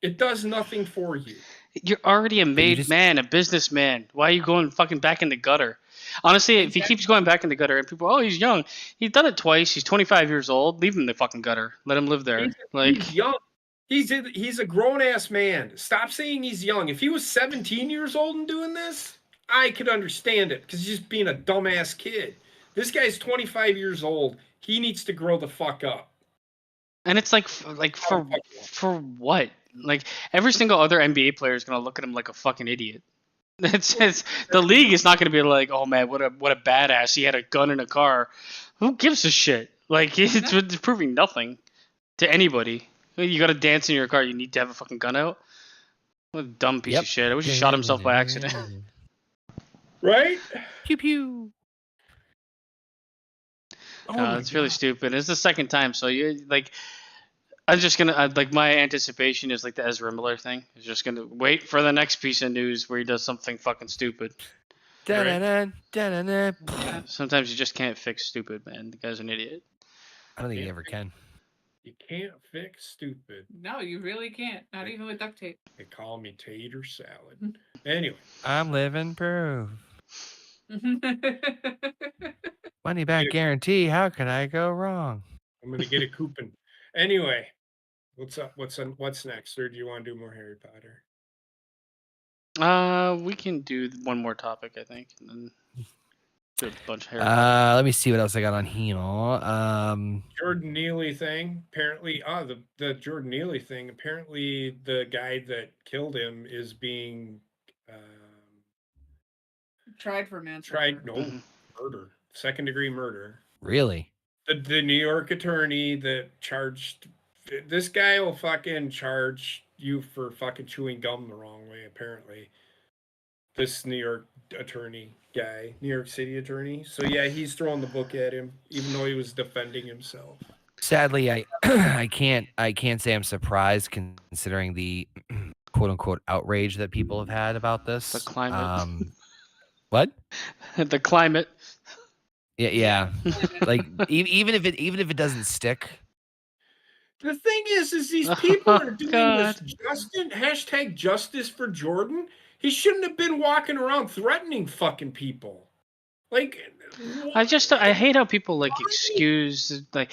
It does nothing for you. You're already a made man, a businessman. Why are you going fucking back in the gutter? Honestly, if he keeps going back in the gutter and people, oh, he's young. He's done it twice. He's 25 years old. Leave him in the fucking gutter. Let him live there. He's young. He's a grown-ass man. Stop saying he's young. If he was 17 years old and doing this, I could understand it because he's just being a dumbass kid. This guy's 25 years old. He needs to grow the fuck up. And it's like for what? Like every single other NBA player is gonna look at him like a fucking idiot. It's the league is not gonna be like, oh man, what a badass. He had a gun in a car. Who gives a shit? Like it's proving nothing to anybody. You got to dance in your car. You need to have a fucking gun out. What a dumb piece of shit. I wish he shot himself by accident. Right? Pew pew. It's really stupid. It's the second time, so you like. I'm just gonna like my anticipation is like the Ezra Miller thing. Is just gonna wait for the next piece of news where he does something fucking stupid. Right. Sometimes you just can't fix stupid, man. The guy's an idiot. I don't think he ever can. You can't fix stupid. No, you really can't. Not even with duct tape. They call me tater salad. Anyway. I'm living proof. Money back guarantee. How could I go wrong? I'm gonna get a coupon. Anyway, what's up? What's next? Or do you want to do more Harry Potter? We can do one more topic, I think, and then do a bunch of Harry Potter. Let me see what else I got on here. Jordan Neely thing. Apparently, the Jordan Neely thing. Apparently, the guy that killed him is being tried for manslaughter. Murder, 2nd-degree murder. Really? The New York attorney that charged this guy will fucking charge you for fucking chewing gum the wrong way, apparently. this New York attorney guy, New York City attorney. So yeah, he's throwing the book at him, even though he was defending himself. Sadly, I I can't say I'm surprised considering the quote unquote outrage that people have had about this. The climate. What? The climate. Yeah. Like even if it doesn't stick. The thing is these people are doing God. this #justice for Jordan. He shouldn't have been walking around threatening fucking people. Like, I hate how people like excuse like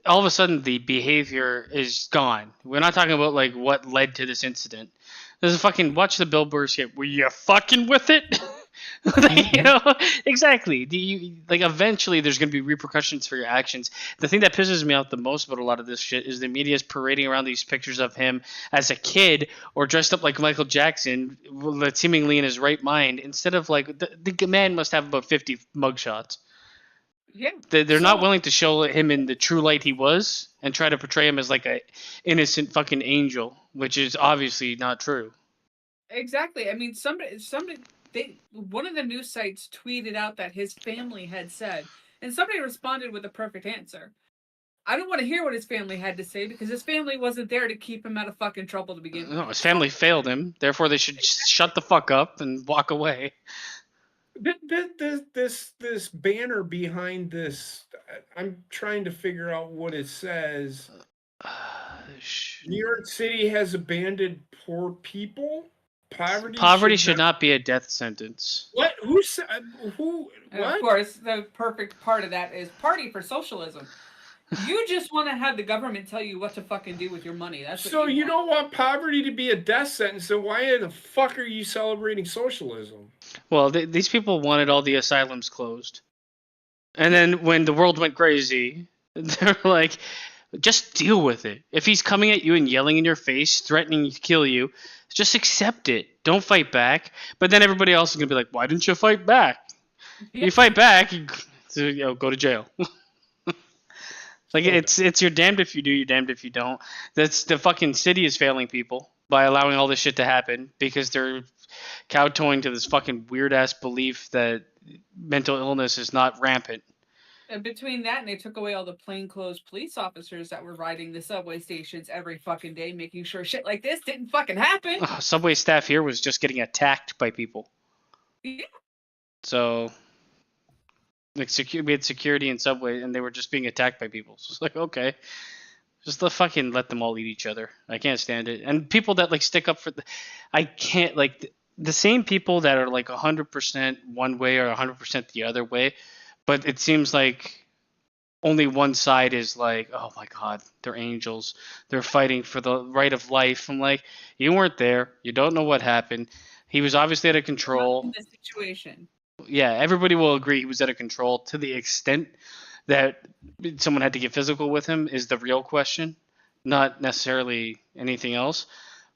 all of a sudden the behavior is gone. We're not talking about like what led to this incident. There's a fucking watch the billboards here. Were you fucking with it? You know, exactly. Like eventually there's gonna be repercussions for your actions. The thing that pisses me off the most about a lot of this shit is the media is parading around these pictures of him as a kid or dressed up like Michael Jackson, seemingly in his right mind, instead of like the man must have about 50 mugshots. Yeah. They're not willing to show him in the true light he was and try to portray him as like a innocent fucking angel, which is obviously not true. Exactly. I mean, one of the news sites tweeted out that his family had said, and somebody responded with a perfect answer. I don't want to hear what his family had to say because his family wasn't there to keep him out of fucking trouble to begin with. No, his family failed him. Therefore, they should shut the fuck up and walk away. This banner behind this, I'm trying to figure out what it says. New York City has abandoned poor people. Poverty should not be a death sentence. What? Who said? Who? And what? of course, the perfect part of that is Party for Socialism. You just want to have the government tell you what to fucking do with your money. That's what so you don't want poverty to be a death sentence. So why the fuck are you celebrating socialism? Well, these people wanted all the asylums closed, and then when the world went crazy, they're like, just deal with it. If he's coming at you and yelling in your face, threatening to kill you, just accept it. Don't fight back. But then everybody else is gonna be like, why didn't you fight back? Yeah. You fight back, you go to jail. Like it's you're damned if you do, you're damned if you don't. That's the fucking city is failing people by allowing all this shit to happen because they're kowtowing to this fucking weird ass belief that mental illness is not rampant. And between that and they took away all the plainclothes police officers that were riding the subway stations every fucking day, making sure shit like this didn't fucking happen. Subway staff here was just getting attacked by people. Yeah. So like we had security in Subway and they were just being attacked by people. So it's like, okay, just fucking let them all eat each other. I can't stand it. And people that like stick up for I can't like the same people that are like 100% one way or 100% the other way, but it seems like only one side is like, oh my God, they're angels. They're fighting for the right of life. I'm like, you weren't there. You don't know what happened. He was obviously out of control. In this situation. Yeah, everybody will agree he was out of control. To the extent that someone had to get physical with him is the real question, not necessarily anything else.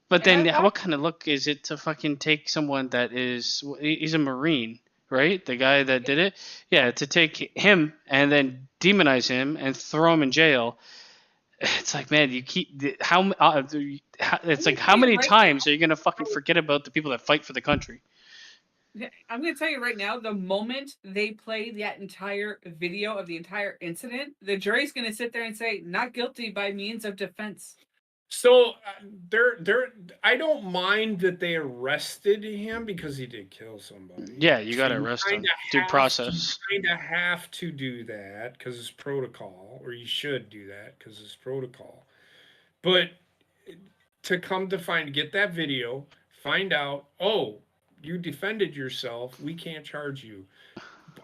But then what kind of look is it to fucking take someone that he's a Marine, right? The guy that did it? Yeah, to take him and then demonize him and throw him in jail. It's like, man, you keep how many times are you going to fucking forget about the people that fight for the country? I'm going to tell you right now, the moment they play that entire video of the entire incident, the jury's going to sit there and say, not guilty by means of defense. So I don't mind that they arrested him because he did kill somebody. Yeah, you got to arrest him. Due process. You kind of have to do that because it's protocol, or you should do that because it's protocol. But to come to get that video, find out, oh, you defended yourself, we can't charge you.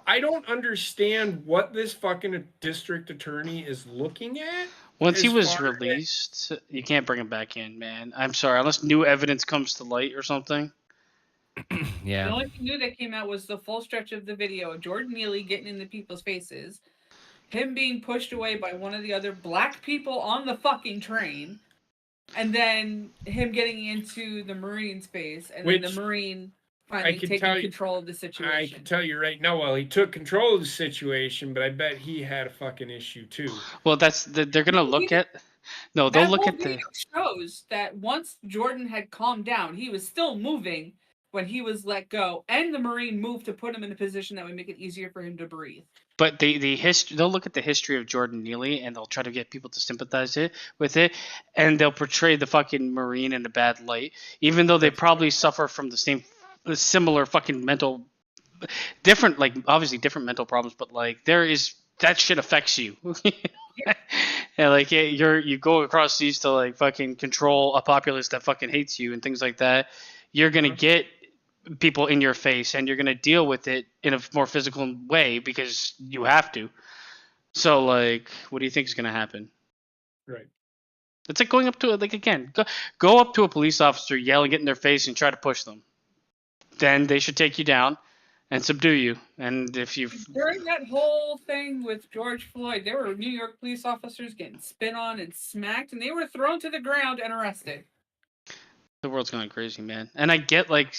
I don't understand what this fucking district attorney is looking at. Once he was released, you can't bring him back in, man. I'm sorry, unless new evidence comes to light or something. Yeah. The only thing new that came out was the full stretch of the video of Jordan Neely getting into people's faces, him being pushed away by one of the other black people on the fucking train, and then him getting into the Marine's face, and then the Marine finally taking control of the situation. I can tell you right now, well, he took control of the situation, but I bet he had a fucking issue too. Well, they're gonna look at. No, they'll look at the. Shows that once Jordan had calmed down, he was still moving, when he was let go, and the Marine moved to put him in a position that would make it easier for him to breathe. But the history, they'll look at the history of Jordan Neely and they'll try to get people to sympathize with it, and they'll portray the fucking Marine in a bad light, even though they probably suffer from the similar fucking mental, different, like obviously different mental problems, but like that shit affects you. And like you go across seas to like fucking control a populace that fucking hates you and things like that. You're gonna get people in your face and you're going to deal with it in a more physical way because you have to. So like, what do you think is going to happen? Right. It's like going up to like, again, go up to a police officer, yell and get in their face and try to push them. Then they should take you down and subdue you. And if you during that whole thing with George Floyd, there were New York police officers getting spit on and smacked, and they were thrown to the ground and arrested. The world's going crazy, man. And I get like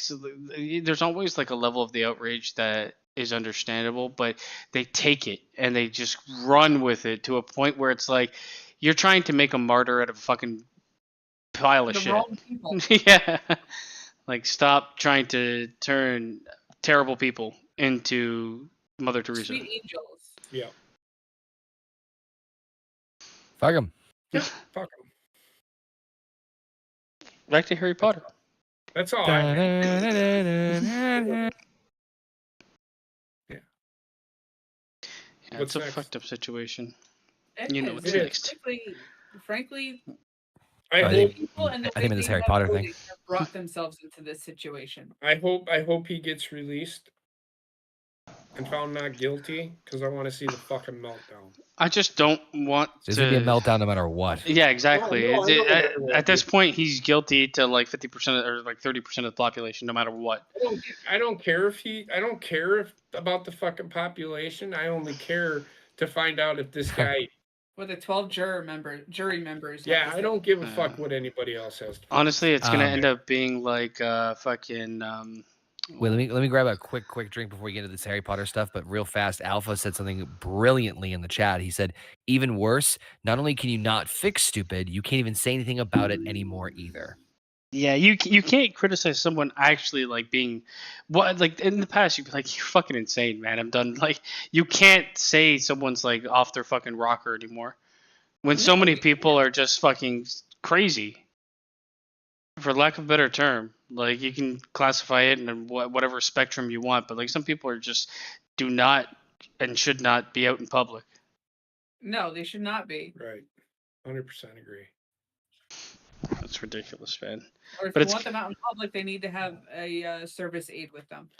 there's always like a level of the outrage that is understandable, but they take it and they just run with it to a point where it's like you're trying to make a martyr out of a fucking pile of shit. Wrong people. Yeah. Like stop trying to turn terrible people into Mother Teresa. Sweet angels. Yeah. Fuck him. Yeah, fuck him. Back to Harry Potter. That's all. Yeah. It's a fucked up situation. You know what's It next. Frankly, I think- people and the I think way this they Harry have Potter voted thing. have brought themselves into this situation. hope he gets released and found not guilty because I want to see the fucking meltdown. I just don't want There's to. gonna be a meltdown no matter what. Yeah, exactly. No, I know that it will At this be. point, he's guilty to like 50% or like 30% of the population, no matter what. I don't care if about the fucking population. I only care to find out if this guy. With the 12 jury members. Yeah, I don't give a fuck what anybody else has to. Honestly, it's gonna Um, end up being like fucking. Wait, let me grab a quick drink before we get into this Harry Potter stuff. But real fast, Alpha said something brilliantly in the chat. He said, "Even worse, not only can you not fix stupid, you can't even say anything about it anymore either." Yeah, you can't criticize someone actually like being what like in the past you'd be like you're fucking insane, man. I'm done. Like you can't say someone's like off their fucking rocker anymore when so many people are just fucking crazy. For lack of a better term, like you can classify it in whatever spectrum you want, but like some people are just do not and should not be out in public. No, they should not be. Right, 100% agree. That's ridiculous, man. Or if But you it's- want them out in public, they need to have a service aid with them.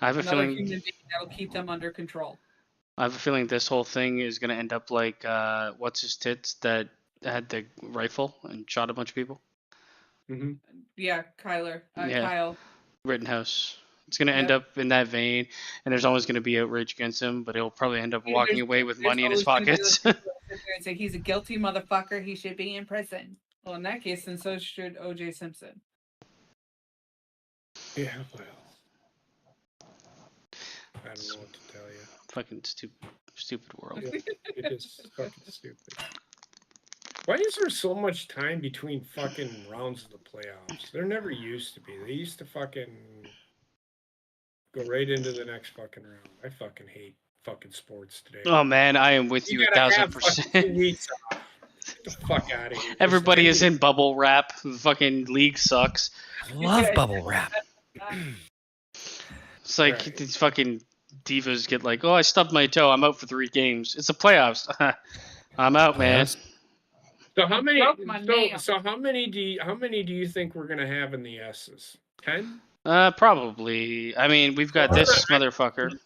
I have a Another feeling. human being that'll keep them under control. I have a feeling this whole thing is going to end up like what's his tits that had the rifle and shot a bunch of people. Mm-hmm. Yeah, Yeah. Kyle. Rittenhouse. It's going to end Yep. up in that vein, and there's always going to be outrage against him, but he'll probably end up Yeah, walking there's- away with there's money in his always gonna be pockets. those people that sit there and say he's a guilty motherfucker. He should be in prison. Well, in that case, then so should O.J. Simpson. Yeah, well, I don't know what to tell you. Fucking stupid world. Yeah, it is fucking stupid. Why is there so much time between fucking rounds of the playoffs? There never used to be. They used to fucking go right into the next fucking round. I fucking hate fucking sports today. Oh man, I am with you gotta have 1,000%. fucking 2 weeks off. Get the fuck out of here. Everybody is in bubble wrap. The fucking league sucks. Love bubble wrap. It's like Right. these fucking divas get like, oh, I stubbed my toe. I'm out for 3 games. It's the playoffs. I'm out, man. So how many? Broke my nail. So how many do you think we're gonna have in the S's? 10? Probably. I mean, we've got this motherfucker.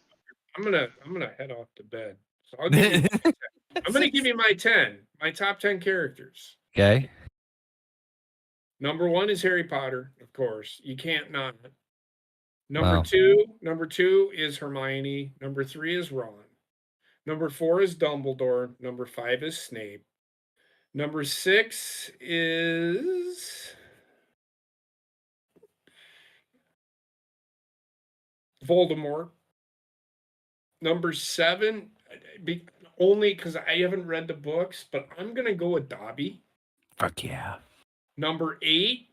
I'm gonna head off to bed. So I'll give you I'm gonna give you my 10, my top 10 characters. Okay. Number 1 is Harry Potter, of course. You can't not. Wow. Number two is Hermione. Number 3 is Ron. Number 4 is Dumbledore. Number 5 is Snape. Number 6 is Voldemort. Number 7, only because I haven't read the books, but I'm gonna go with Dobby. Fuck yeah. Number 8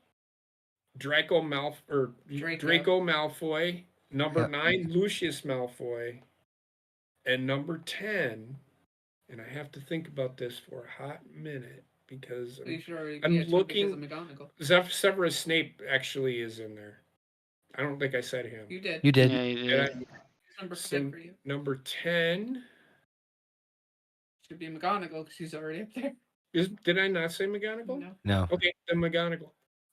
Draco Malfoy. Number Yep. 9, Lucius Malfoy. And number 10, and I have to think about this for a hot minute because I'm looking. Severus Snape actually is in there. I don't think I said him. You did. You did. Yeah, you did. Number 10 for you. Number 10. Should be McGonagall because she's already up there. Did I not say McGonagall? No. Okay, then McGonagall.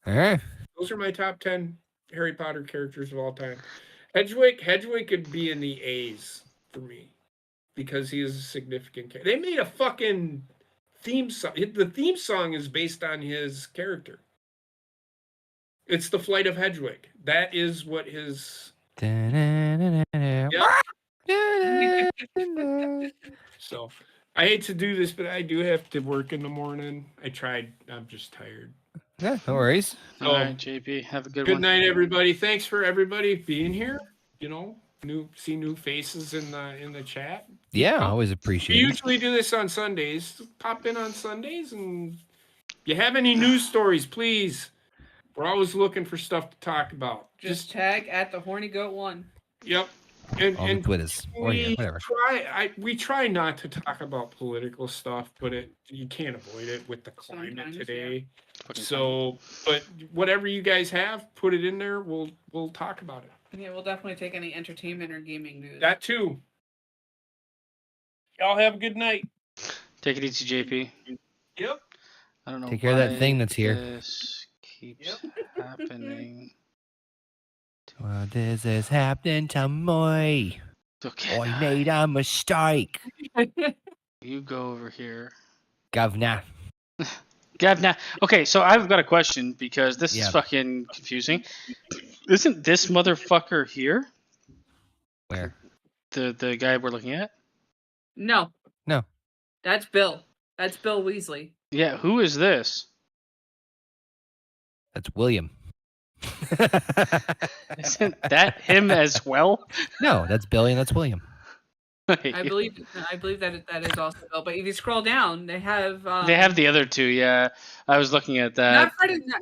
All right. Those are my top 10 Harry Potter characters of all time. Hedwig could be in the A's for me because he is a significant character. They made a fucking theme song. The theme song is based on his character. It's The Flight of Hedwig. That is what his... So, I hate to do this, but I do have to work in the morning. I tried. I'm just tired. Yeah, no worries. All right, JP. Have a good one. Good night, everybody. Thanks for everybody being here. You know, see new faces in the chat. Yeah, I always We appreciate it. usually do this on Sundays. Pop in on Sundays, and if you have any news stories, please. We're always looking for stuff to talk about. Just tag at the Horny Goat 1. Yep. On the And Twitters. Or yeah, whatever. we try not to talk about political stuff, but you can't avoid it with the climate Sometimes, today. Fucking So, but whatever you guys have, put it in there. We'll talk about it. Yeah, we'll definitely take any entertainment or gaming news. That too. Y'all have a good night. Take it easy, JP. Yep. I don't know. Take care of that why thing that's here. This keeps happening. This is happening to me. Okay. I made a mistake. You go over here. Governor. Gavna. Okay, so I've got a question because this is fucking confusing. Isn't this motherfucker here Where? the guy we're looking at? No. No. That's Bill. That's Bill Weasley. Yeah, who is this? That's William. Isn't that him as well? No, that's Billy and that's William. I believe that is also Bill. But if you scroll down, they have They have the other two, yeah. I was looking at that.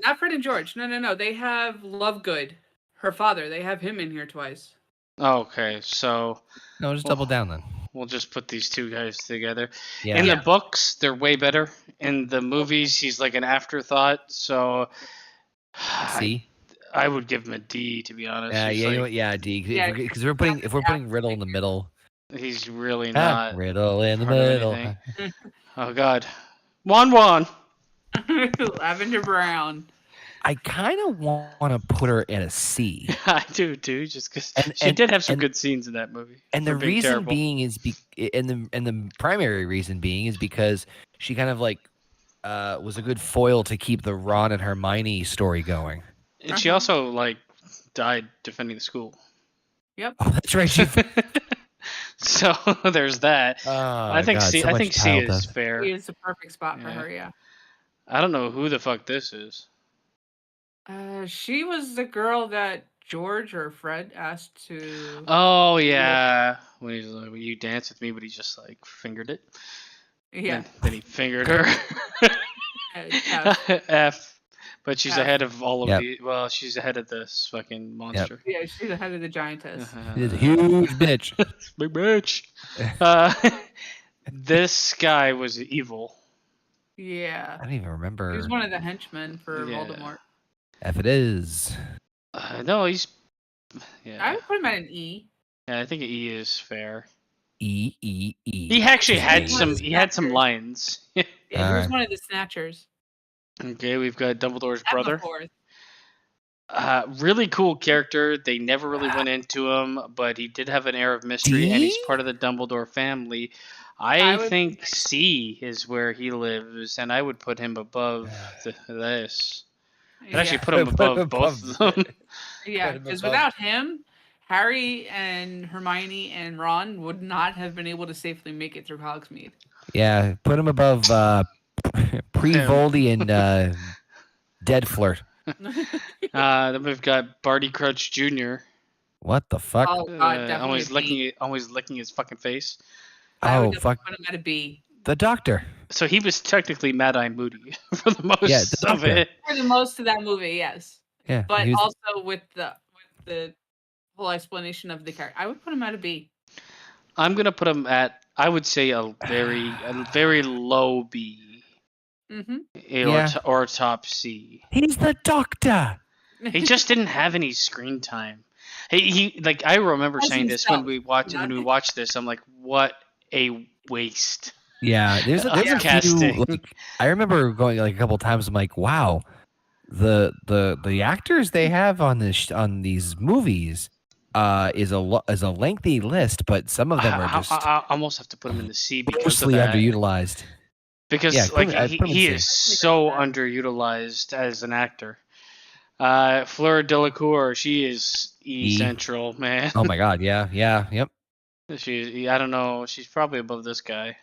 not Fred and George. No. They have Lovegood, her father. They have him in here twice. Okay, so No, just double down then. we'll just put these two guys together. Yeah. In the books, they're way better. In the movies, he's like an afterthought. So See? I would give him a D, to be honest. Yeah, He's you know like- what? Yeah, D. Because if we're putting Riddle in the middle. He's really not. Riddle in the part of middle. anything. Oh God, Juan. Lavender Brown. I kind of want to put her in a C. I do too, just because she And- did have some and- good scenes in that movie. And the for being reason terrible. being is and the primary reason being is because she kind of like was a good foil to keep the Ron and Hermione story going. And she also like died defending the school. Yep. Oh, that's right. She. So there's that. Oh, I think God, C. so I much think C child is death. fair. He is the perfect spot for Yeah. her. Yeah. I don't know who the fuck this is. She was the girl that George or Fred asked to. Oh yeah, when he's like, "Will you dance with me?" But he just like fingered it. Yeah. Then he fingered her. F. But she's F. ahead of all of Yep. the. Well, she's ahead of this fucking monster. Yeah, she's the head of the giantess. She's a huge bitch. Big bitch. This guy was evil. Yeah. I don't even remember. He was one of the henchmen for Yeah. Voldemort. If it is. No, he's. I Yeah. would put him at an E. Yeah, I think E is fair. E. He actually had He's one some. of the He had some snatchers. lines. Yeah, he was Alright. one of the snatchers. Okay, we've got Dumbledore's And the brother. fourth. Really cool character. They never really went into him, but he did have an air of mystery, and he's D? part of the Dumbledore family. I I would- think C is where he lives, and I would put him above this. I'd actually put him Put above him both of above- them. Yeah, put him because above. without him, Harry and Hermione and Ron would not have been able to safely make it through Hogsmeade. Yeah, put him above pre-Voldy and Dead Flirt. Then we've got Barty Crouch Jr. What the fuck? Oh God, definitely. Always licking his fucking face. I would Oh, definitely fuck. put him at a B. The Doctor. So he was technically Mad Eye Moody for the most Yeah, the of Doctor. it. For the most of that movie, yes. Yeah, But he was- also with the whole explanation of the character, I would put him at a B. I'm gonna put him at, I would say, a very low B, Mm-hmm. Yeah. or top C. he's the doctor. He just didn't have any screen time. He like, I remember As saying this when himself, we watched this. I'm like, what a waste. Yeah, there's a few. Casting. Like, I remember going like a couple times. I'm like, wow, the actors they have on on these movies is a lengthy list, but some of them are just I almost have to put him in the C because of grossly that. underutilized. Because Yeah, like I'd put him in he C. is so underutilized as an actor. Fleur Delacour, she is E Central, man. Oh my God, yeah, yep. I don't know. She's probably above this guy.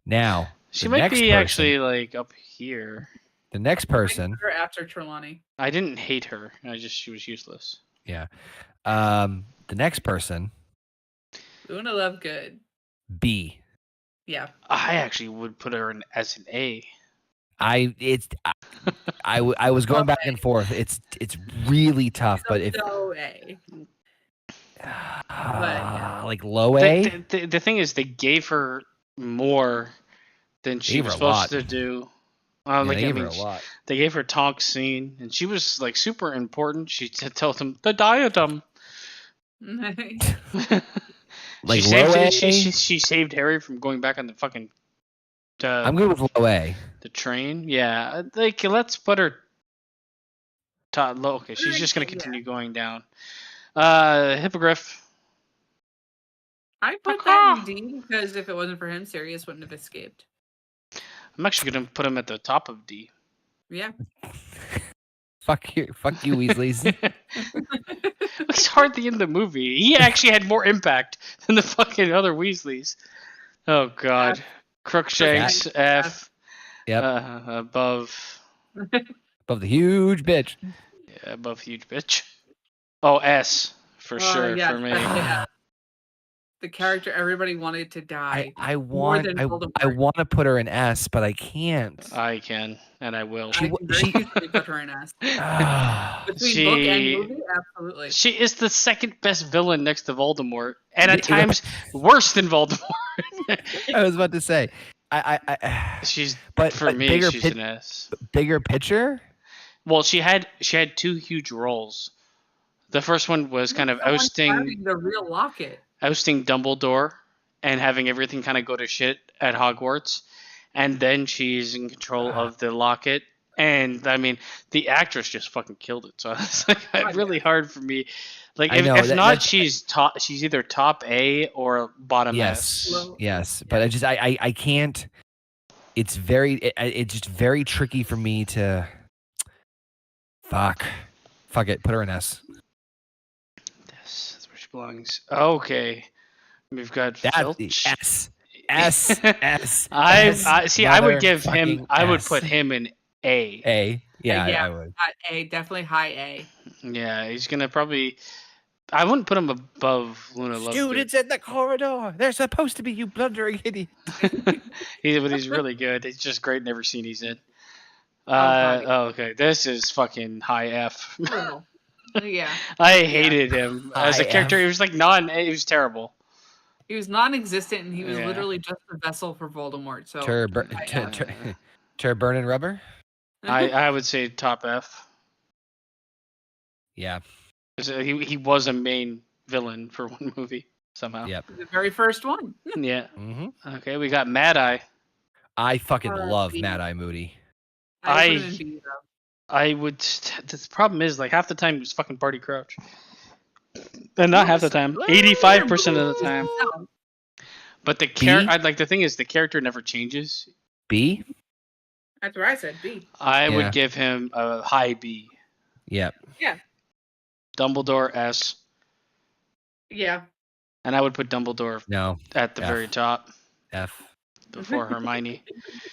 Now She the might next be person, actually like up here. the next person. Her after Trelawney. I didn't hate her. She was useless. Yeah, the next person, Luna Lovegood. B. Yeah. I actually would put her as an A. I was going back and forth. It's really tough, but if No A. like low A, The thing is, they gave her more than she Gave was her a lot. supposed to do. yeah, Like, they I gave her mean, a lot. they gave her Tonk scene, and she was like super important. She told him the diadem. Like she low saved A. she saved Harry from going back on the fucking I'm good with low A. the train. Yeah, like, let's put her low. Okay, she's just gonna Yeah. continue going down. Hippogriff. I put that in D because if it wasn't for him, Sirius wouldn't have escaped. I'm actually gonna put him at the top of D. Yeah. Fuck you, Weasleys. He's hardly in the movie. He actually had more impact than the fucking other Weasleys. Oh God, Crookshanks F. Yep. Above. Above the huge bitch. Yeah, above huge bitch. Oh, S for sure yeah, for me. especially, the character everybody wanted to die. I more want than Voldemort. I want to put her in S, but I can't. I can and I will. I can very easily put her in S. Between book and movie, absolutely. She is the second best villain next to Voldemort, and at times worse than Voldemort. I was about to say, She's but for me. bigger She's an S. Bigger picture. Well, she had two huge roles. The first one was kind of ousting the real Locket. ousting Dumbledore and having everything kind of go to shit at Hogwarts, and then she's in control of the Locket. And I mean, the actress just fucking killed it. So it's like really hard for me. Like, if not, she's top. She's either top A or bottom S. Yes, but I can't. It's it's just very tricky for me to. Fuck it. Put her in S. That's where she belongs. Okay, we've got Filch. S. S. I see. I would give him. I would put him in A. A. Yeah, I would. A, definitely high A. Yeah, he's gonna probably. I wouldn't put him above Luna Lovegood. Students in the corridor. They're supposed to be, you blundering idiot. But he's really good. He's just great in every scene he's in. Okay. This is fucking high F. Yeah. I hated him as a character. He was like he was terrible. He was non-existent, and he was literally just a vessel for Voldemort. So burning rubber. I would say top F. Yeah. He was a main villain for one movie somehow. Yep. The very first one. Yeah. Mm-hmm. Okay, we got Mad Eye. I fucking love Mad Eye Moody. I would. The problem is, like, half the time it was fucking Barty Crouch. And not half the time. 85% of the time. But the the thing is, the character never changes. B. That's what I said. B. I would give him a high B. Yep. Yeah. Dumbledore S. Yeah. And I would put Dumbledore at the very top. F. Before Hermione.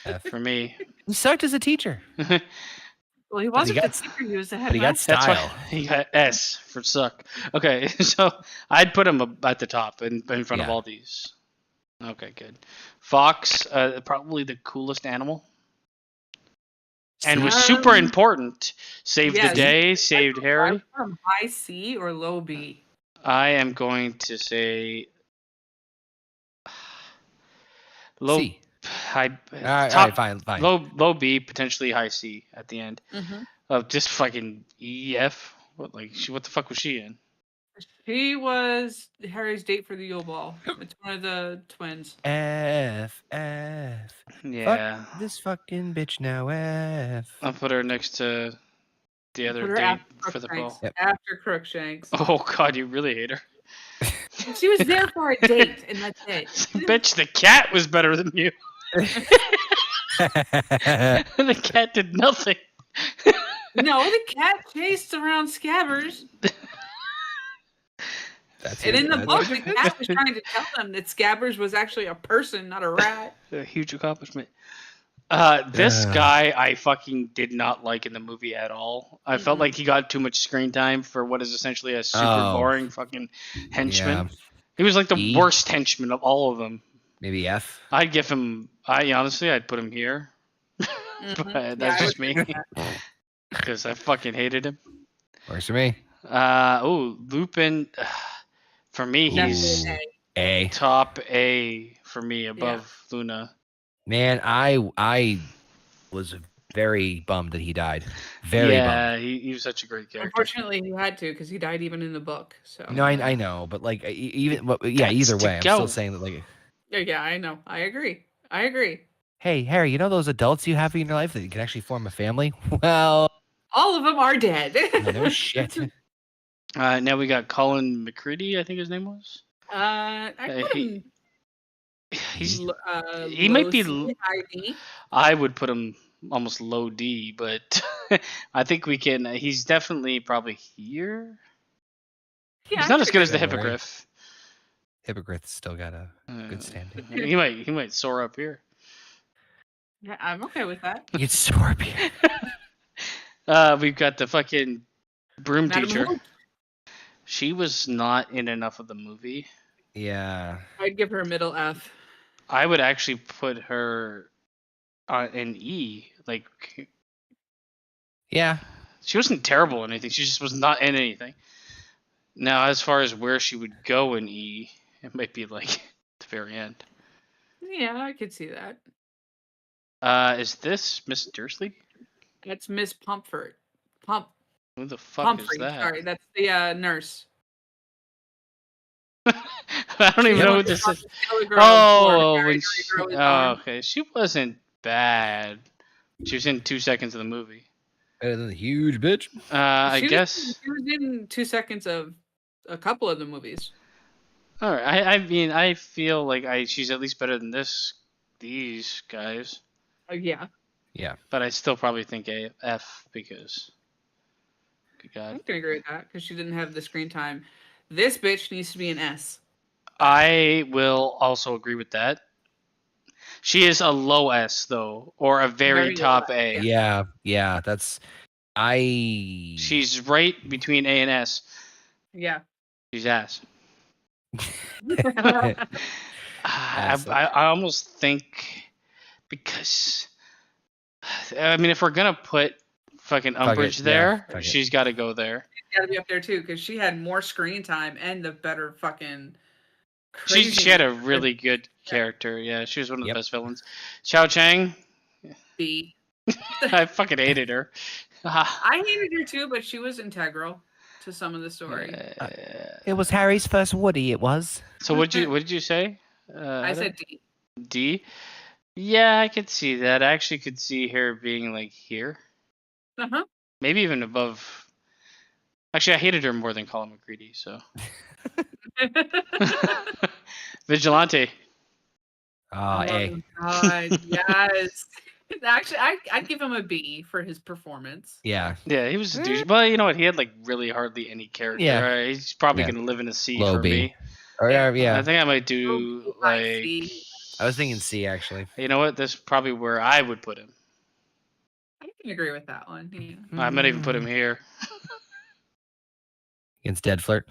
F. For me. He sucked as a teacher. Well, he wasn't a teacher. He was a head. But he got style. That's why he got S for suck. Okay, so I'd put him at the top in front of all these. Okay, good. Foxx, probably the coolest animal. and was C? super important. Saved yeah, the day, saved Harry. From high C or low B? I am going to say low. C. High, All right, top, fine. low B, potentially high C at the end. Mm-hmm. Of just fucking EF. What the fuck was she in? She was Harry's date for the Yule Ball. It's one of the twins. F. Yeah. Fuck this fucking bitch now. F. I'll put her next to the other Put her date after for the Crookshanks. ball. Yep. After Crookshanks. Oh god, you really hate her. She was there for a date, and that's it. Bitch, the cat was better than you. The cat did nothing. No, the cat chased around Scabbers. And in the book, the cat was trying to tell them that Scabbers was actually a person, not a rat. A huge accomplishment. This guy I fucking did not like in the movie at all. I felt like he got too much screen time for what is essentially a super boring fucking henchman. Yeah. He was like the worst henchman of all of them. Maybe F. I'd give him. Honestly, I'd put him here. But that's just me. Because I fucking hated him. Works for me. Lupin. For me, he's A. top A for me above Luna. Man, I was very bummed that he died. Very bummed. Yeah, he was such a great character. Unfortunately, he had to because he died even in the book. So No, I know, but like either way, I'm still saying that like. Yeah, I know. I agree. Hey, Harry, you know those adults you have in your life that you can actually form a family? Well, all of them are dead. no shit. Now we got Colin McCready, I think his name was. I put him. He might be. High D. I would put him almost low D, but I think we can. He's definitely probably here. Yeah, he's not as good as the Don't worry. Hippogriff. Hippogriff's still got a good standing. He might soar up here. Yeah, I'm okay with that. You can soar up here. We've got the fucking broom Madam teacher. Hope. She was not in enough of the movie. Yeah. I'd give her a middle F. I would actually put her in E. Like, Yeah. she wasn't terrible in anything. She just was not in anything. Now, as far as where she would go in E, it might be like the very end. Yeah, I could see that. Is this Miss Dursley? That's Miss Pumphrey. Who the fuck Pumphrey, is that? sorry, that's the nurse. I don't even know who this is. Okay. She wasn't bad. She was in 2 seconds of the movie. Better than the huge bitch. I guess. She was in 2 seconds of a couple of the movies. All right. I mean, I feel like she's at least better than these guys. Yeah. Yeah. But I still probably think F because. Good I God. can agree with that because she didn't have the screen time. This bitch needs to be an S. I will also agree with that. She is a low S though, or a very top A. Yeah. That's She's right between A and S. Yeah. She's ass. Ass. I almost think because I mean if we're gonna put fucking Umbridge there, she's got to go there. She's got to be up there too because she had more screen time and the better fucking. Crazy. She had a really good character. Yeah, she was one of the best villains. Xiao Chang. B. I fucking hated her. I hated her too, but she was integral to some of the story. It was Harry's first Woody. It was. So what did you say? I said D. D. Yeah, I could see that. I actually could see her being like here. Maybe even above. Actually, I hated her more than Colin McCready. So. Vigilante. A. Oh God, yes. Actually, I'd give him a B for his performance. Yeah. Yeah, he was a douche. But you know what? He had like really hardly any character. Yeah. He's probably gonna live in a C Low for B. me. Or, yeah. I think I might do like. I was thinking C actually. You know what? This is probably where I would put him. I can agree with that one. Yeah. I might even put him here. Against Dead Flirt.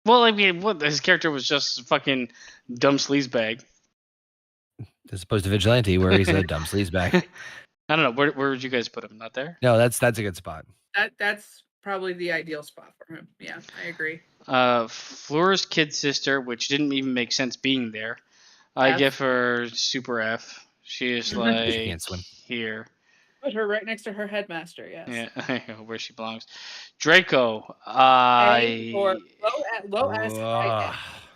Well, I mean, his character was just fucking dumb sleazebag. As opposed to Vigilante, where he's a dumb sleazebag. I don't know. Where would you guys put him? Not there? No, that's a good spot. That's probably the ideal spot for him. Yeah, I agree. Flora's kid sister, which didn't even make sense being there. I F. give her super F. She is like She can't swim. here. Put her right next to her headmaster. Yes. Yeah, where she belongs. Draco. A or low S. Ugh.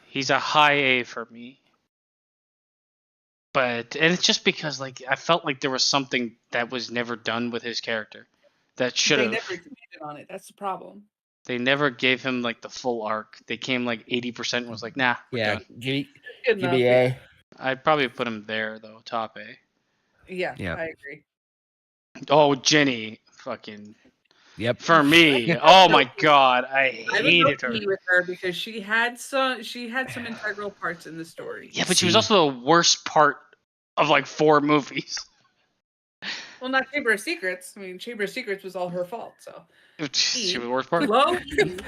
He's a high A for me. And it's just because like I felt like there was something that was never done with his character that should They have. never expanded on it. That's the problem. They never gave him like the full arc. They came like 80% and was like, nah, we're done. Give me A. I'd probably put him there though, top A. Yeah, Yeah. I agree. Oh, Jenny, fucking Yep. for me. Oh my god, I I would hated go her. B with her because she had some integral parts in the story. Yeah, but she was also the worst part of like 4 movies. Well, not Chamber of Secrets. I mean, Chamber of Secrets was all her fault. So She was the worst part. low E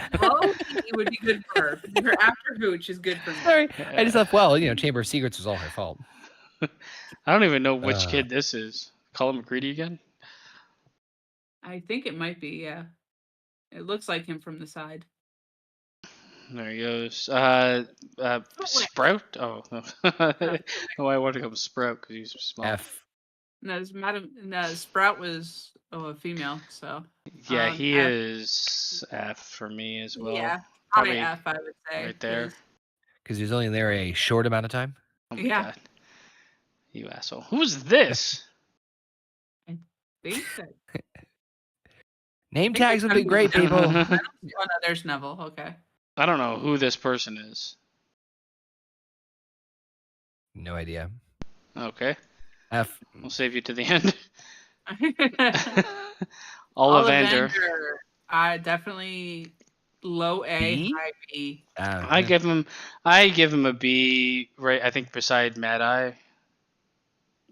would be good for her. Her after Hooch is good for me. Sorry, I just thought, well, Chamber of Secrets was all her fault. I don't even know which kid this is. Colin McCready again? I think it might be. Yeah, it looks like him from the side. There he goes. Sprout? Oh, no. Oh, I want to go Sprout because he's small. F. No, Sprout was a female. So Yeah, he F. is F for me as well. Yeah, probably high F, I would say. right there. 'cause- Because he was only there a short amount of time. Oh my Yeah. god. You asshole. Who's this? think that- Name I think tags that's would be great, people. Oh no, there's Neville. Okay. I don't know who this person is. No idea. Okay. F. We'll save you to the end. Ollivander. Definitely low A, B? high B. I give him a B, right? I think beside Mad Eye.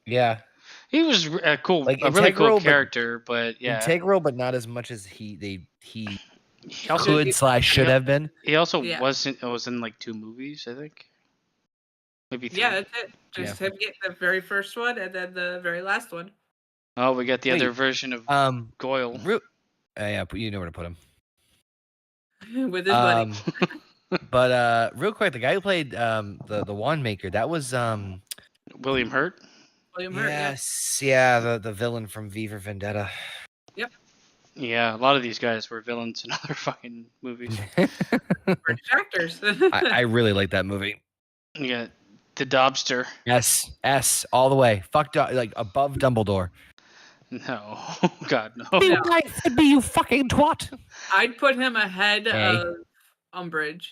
Yeah. He was cool, Like, a really integral, cool but- character, but yeah. Integral, but not as much as he He also, could / should have been. he also Yeah. was in like 2 movies, I think. Maybe 3. Yeah, that's it. Just him getting the very first one and then the very last one. Oh, we got the other Wait, version of Goyle. Yeah, you know where to put him. With his buddy. But real quick, the guy who played the wand maker, that was William Hurt. William Hurt. Yeah. yes, yeah, the villain from V for Vendetta. Yeah, a lot of these guys were villains in other fucking movies. British actors. I really like that movie. You got the Dobster. S all the way. Fuck like above Dumbledore. No, God no. No. be you fucking twat. I'd put him ahead A. of Umbridge,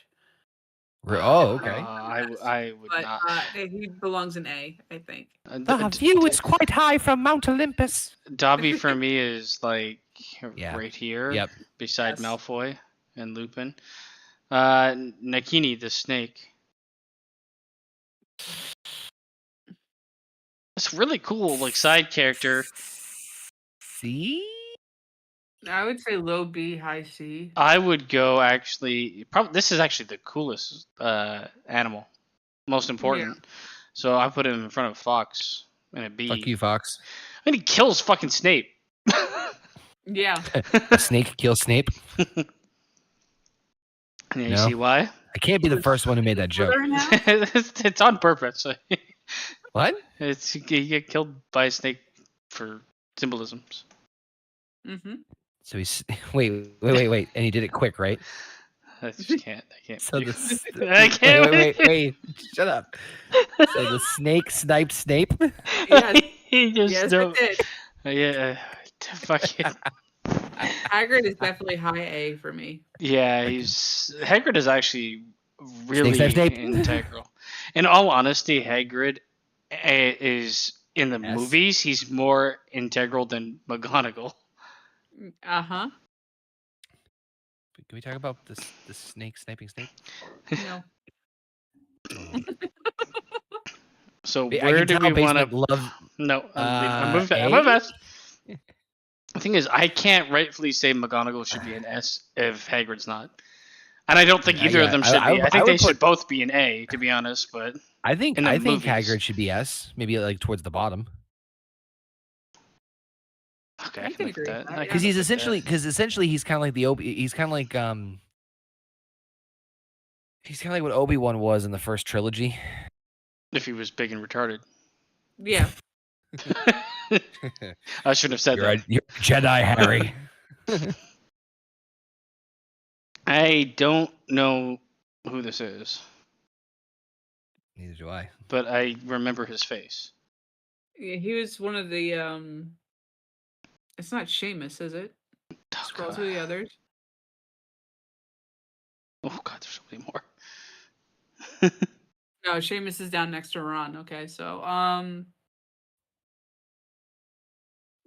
Oh, okay. I would but not. he belongs in A, I think. The view is quite high from Mount Olympus. Dobby for me is like Yeah. right here, Yep. beside Yes. Malfoy and Lupin. Nagini the snake. It's really cool, like side character. See? I would say low B, high C. I would go actually. Probably this is actually the coolest animal, most important. So I put him in front of Foxx in a B. Fuck you, Fox. And he kills fucking Snape. Yeah. A snake kills Snape. Yeah, you No. see why? I can't be the first one who made that joke. It's on purpose. What? It's you get killed by a snake for symbolisms. Mm-hmm. So he's wait, and he did it quick, right? I just can't. I can't. So the I can't. wait, shut up. So the snake sniped Snape. Yes. He just Yes, don't. it did. Yeah. Fuck it. Hagrid is definitely high A for me. Yeah, Hagrid is actually really Snake, Snape. integral. In all honesty, Hagrid is in the Yes. movies. He's more integral than McGonagall. Uh-huh. Can we talk about the snake sniping Snape? No. So I where can do tell we based want on to? love? No, I'm A? moving fast. The thing is, I can't rightfully say McGonagall should be an S if Hagrid's not. And I don't think either of them should be. I think they should both be an A, to be honest. But I think in the movies. movies. Hagrid should be S, maybe like towards the bottom. Okay, I I can can look agree at with that. that, I yeah. can Because look at that. essentially he's kind of like the Obi. He's kind of like what Obi-Wan was in the first trilogy. If he was big and retarded. Yeah. I shouldn't have said that. You're a Jedi, Harry. I don't know who this is, Neither do I. but I remember his face. Yeah, he was one of the it's not Seamus, is it? Oh, Scroll God. through the others. Oh God, there's so many more. No, Seamus is down next to Ron. Okay, so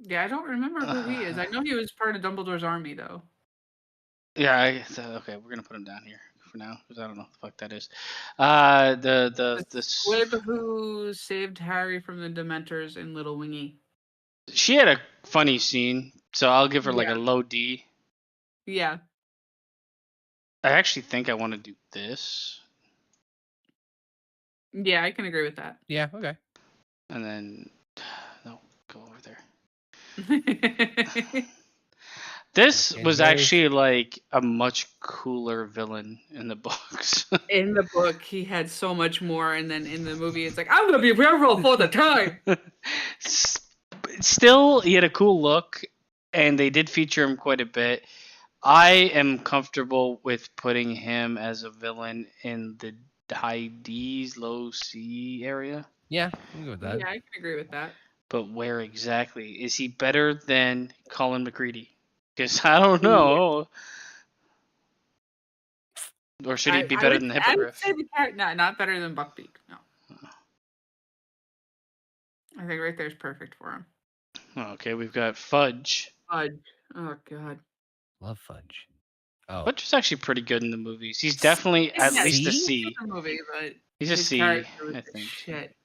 yeah, I don't remember who he is. I know he was part of Dumbledore's army though. Yeah, okay, we're gonna put him down here for now because I don't know what the fuck that is. The Squib who saved Harry from the Dementors in Little Wingy. she had a funny scene, so I'll give her like a Yeah. low D. Yeah. I actually think I want to do this, Yeah, I can agree with that. Yeah. Okay. and then no, go over there. In This And was very- actually like a much cooler villain in the books. the book, he had so much more, and then in the movie, it's like, I'm gonna be werewolf all the time. Still, he had a cool look, and they did feature him quite a bit. I am comfortable with putting him as a villain in the high D's, low C area. Yeah, I'm good with that. Yeah, I can agree with that. But where exactly? Is he better than Colin McCready? Because I don't know. Or should he be better than I would Hippogriff? say the character, no, not better than Buckbeak. No. I think right there's perfect for him. Okay, we've got Fudge. Fudge. Oh God. Love Fudge. Oh, Fudge is actually pretty good in the movies. He's definitely at Yeah, least a C? C. The movie, but He's a his C, character was I the think. shit.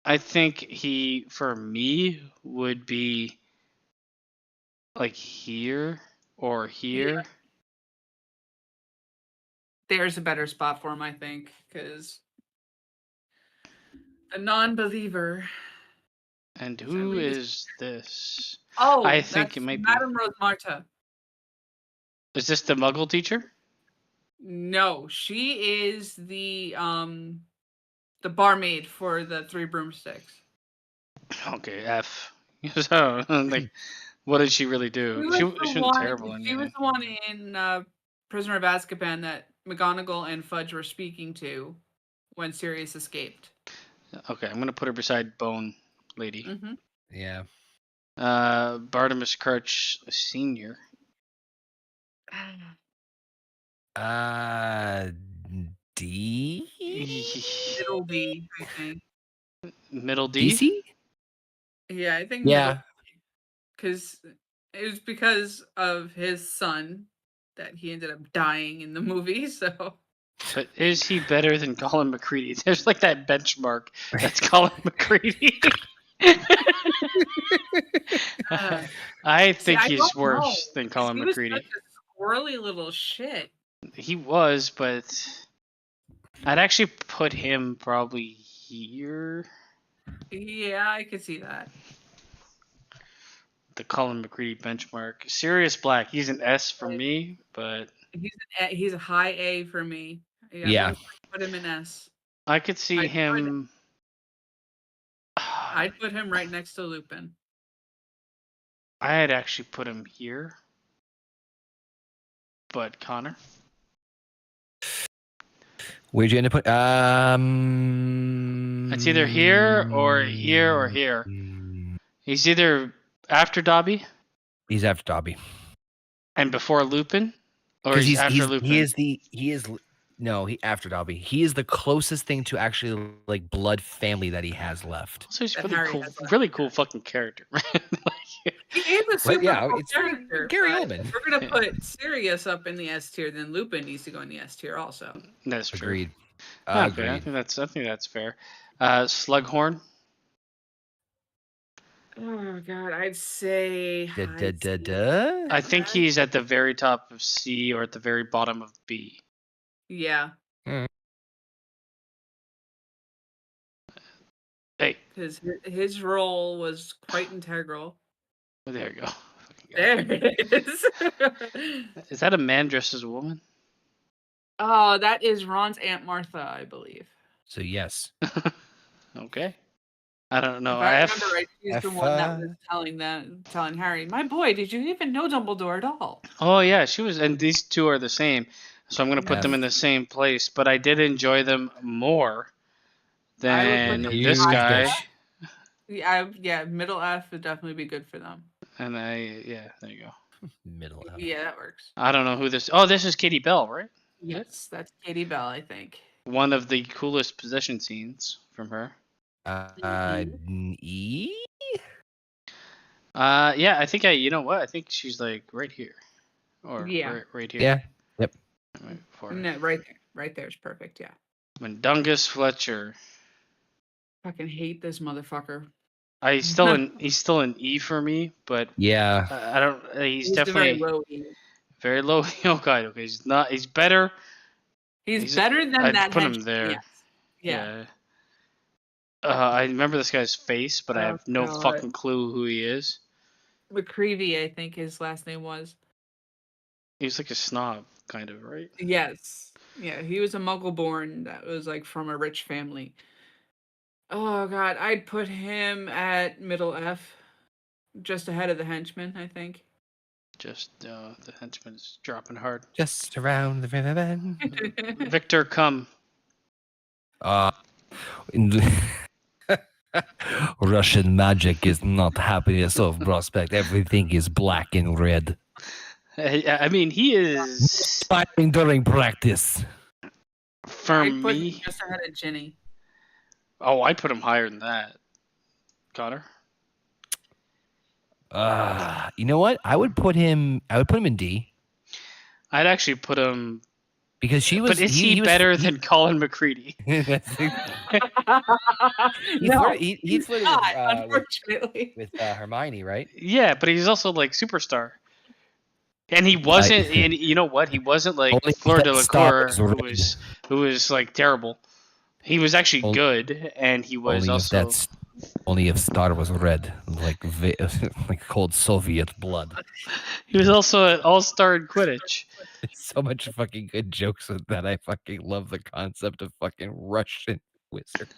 I think he, for me, would be like here or here. There's a better spot for him, I think, because a non-believer. And I who read is this? Oh, I think that's it might Madame Rosemarta. be. Is this the Muggle teacher? No, she is the barmaid for the Three Broomsticks. Okay, F. So, like, what did she really do? She was terrible in She was it. the one in Prisoner of Azkaban that McGonagall and Fudge were speaking to when Sirius escaped. Okay, I'm gonna put her beside Bone Lady. Mm-hmm. yeah. Bartimus Crouch Senior. D. Middle D, I think. Middle D. DC. Yeah, I think. Yeah. Because it was because of his son that he ended up dying in the movie. So. But is he better than Colin McCready? There's like that benchmark that's Colin McCready. I think he's don't worse know, than Colin he McCready. was such a squirrely little shit. He was, but I'd actually put him probably here. Yeah, I could see that. The Colin McCready benchmark. Sirius Black, he's an S for me, but He's a high A for me. Yeah. I'm gonna put him in S. I could see I'd him. I'd put him right next to Lupin. I'd actually put him here. But Connor? Where'd you end up put? It's either here or here or here. He's either after Dobby He's after Dobby. and before Lupin, or Because he's after Lupin. He after Dobby. He is the closest thing to actually like blood family that he has left. Also, he's That really Harry cool, has left, really cool fucking character. He is a super yeah, cool it's character. Gary but Oldman. if we're gonna put Sirius up in the S tier, then Lupin needs to go in the S tier also. That's true. Agreed. Okay, I Agreed. think that's fair. Slughorn. Oh God, I'd say. I think he's at the very top of C or at the very bottom of B. Yeah. Hey, Because his role was quite integral. There you go. There it is. Is that a man dressed as a woman? Oh, that is Ron's Aunt Martha, I believe. So yes. Okay. I don't know. If I remember right, she's the one that was telling Harry, "My boy, did you even know Dumbledore at all?" Oh yeah, she was, and these two are the same, so I'm gonna put them in the same place. But I did enjoy them more I would put than them this Huge guy. bitch. Yeah, middle F would definitely be good for them. And yeah, there you go. Middle F. Yeah, that works. I don't know who this. Oh, this is Katie Bell, right? Yes, that's Katie Bell, I think. One of the coolest possession scenes from her. E. Yeah, I think you know what? I think she's like right here, or Yeah. right here. Yeah. Yep. No, right there. Right there is perfect. Yeah. Mundungus Fletcher. Fucking hate this motherfucker. He's still an E for me, but Yeah. I don't. He's very definitely low E. very low. Okay, he's not. He's better. He's better than I'd that. put him henchman, there. Yes. Yeah. I remember this guy's face, but I Oh, have no God. fucking clue who he is. McCreevy, I think his last name was. He was like a snob, kind of, right? Yes. Yeah, he was a muggle born that was like from a rich family. Oh god, I'd put him at middle F. Just ahead of the henchman, I think. Just the henchman's dropping hard. Just around the river bend. Victor, come. Russian magic is not happiness of prospect. Everything is black and red. I mean, he is Fighting during practice. for I'd put him me. just ahead of Ginny. Oh, I put him higher than that. Connor. You know what? I would put him in D I'd actually put him. because she was. But is he better than Colin McCready? he flirted unfortunately. with Hermione, right? Yeah, but he's also like superstar. And he wasn't. And you know what? He wasn't like Only Fleur that de la star Cour, was who was like terrible. He was actually Only- good, and he was also. Only if Star was red, like cold Soviet blood. He was also an all-star in Quidditch. So much fucking good jokes with that. I fucking love the concept of fucking Russian wizard.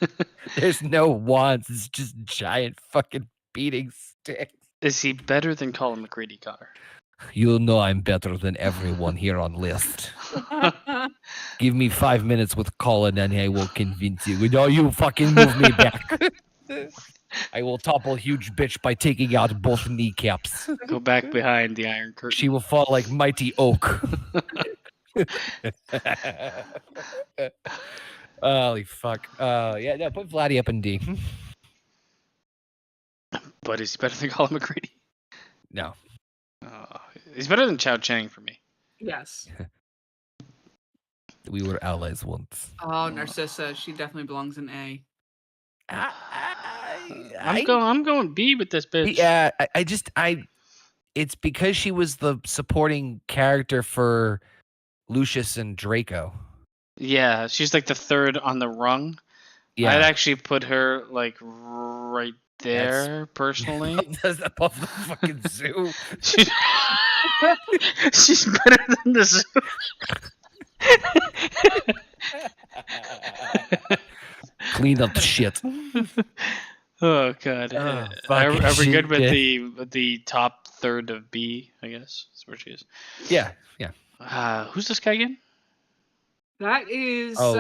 There's no wands. It's just giant fucking beating sticks. Is he better than Colin McCready, Connor? You'll know I'm better than everyone here on list. Give me 5 minutes with Colin and I will convince you. No, you fucking move me back. I will topple huge bitch by taking out both kneecaps. Go back behind the Iron Curtain. She will fall like mighty oak. Holy fuck. Yeah, no, put Vladdy up in D. But is he better than Colin McCready? No. He's better than Chao Chang for me. Yes. We were allies once. Oh, Narcissa, she definitely belongs in A. I'm going B with this bitch. Yeah, it's because she was the supporting character for Lucius and Draco. Yeah, she's like the third on the rung. Yeah. I'd actually put her like right there, personally. That's above the fucking zoo. She's better than the zoo. Clean up the shit. Oh god. Are we good with the top third of B? I guess that's where she is. Yeah. Who's this guy again? That is. Oh,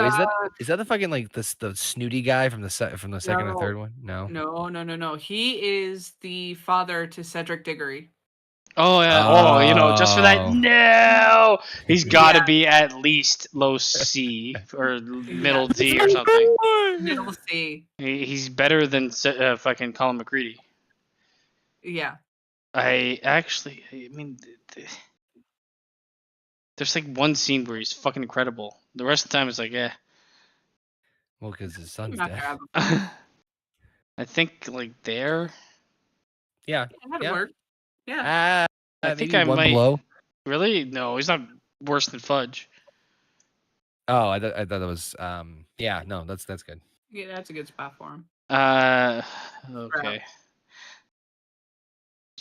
is that the fucking like the snooty guy from the second or third one? No. No. He is the father to Cedric Diggory. Oh yeah. Just for that. No, he's got to be at least low C or middle D or something. Middle C. He's better than fucking Colin McCready. Yeah. I mean, there's like one scene where he's fucking incredible. The rest of the time it's like, eh. Well, because his son's Not dead. bad. I think like there. Yeah. That'd work. Yeah. I think I might. Below. Really? No, he's not worse than Fudge. Oh, I thought that was. Yeah. No, that's good. Yeah, that's a good spot for him. Okay.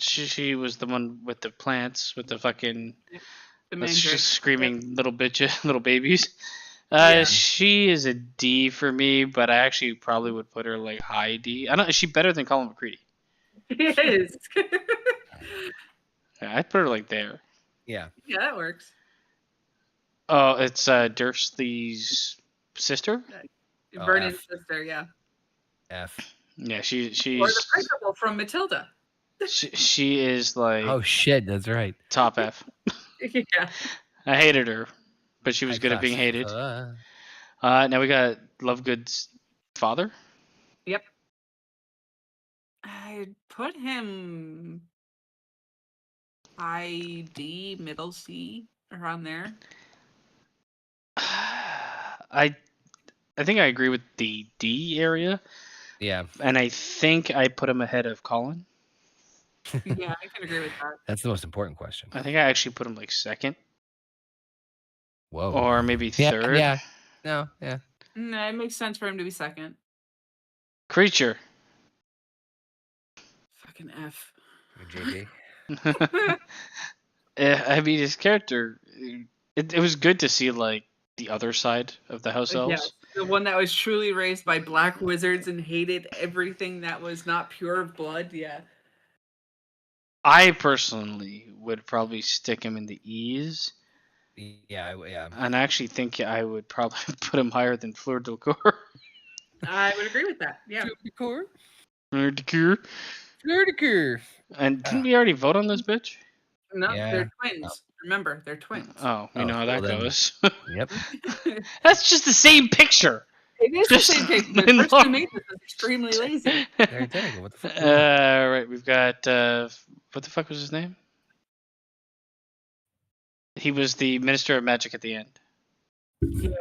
She was the one with the plants, with the fucking The that's mandrake. just screaming little bitches, little babies. Yeah. She is a D for me, but I actually probably would put her like high D. I don't. Is she better than Colin McCready? Yes. Yeah, I'd put her like there. Yeah. Yeah, that works. Oh, it's Dursley's sister. Oh, Vernon's F. sister, yeah. F. Yeah, Or the she's principal from Matilda. she is like Oh shit, that's right. top F. Yeah. I hated her, but she was High good at being class. hated. Now we got Lovegood's father. Yep. I'd put him high D, middle C, around there. I think I agree with the D area, Yeah, and I think I put him ahead of Colin. Yeah, I can agree with that. that's the most important question. I think I actually put him like second Whoa. or maybe third. Yeah. No. Yeah. No, it makes sense for him to be second. Creature. Fucking F. JJ. I mean, his character. It was good to see like the other side of the house elves. Yes, the one that was truly raised by black wizards and hated everything that was not pure of blood. Yeah. I personally would probably stick him in the E's, Yeah. Yeah. and I actually think I would probably put him higher than Fleur Delcourt. I would agree with that. Yeah. Fleur Delcourt. Fleur. And didn't we already vote on this bitch? No, Yeah. they're twins. Remember, they're twins. Oh, we Oh, know how well that then. goes. Yep. That's just the same picture. It is Just the same thing. The in person law. who made this is extremely lazy. They're identical. What the fuck? Right, we've got what the fuck was his name? He was the Minister of Magic at the end. Yeah.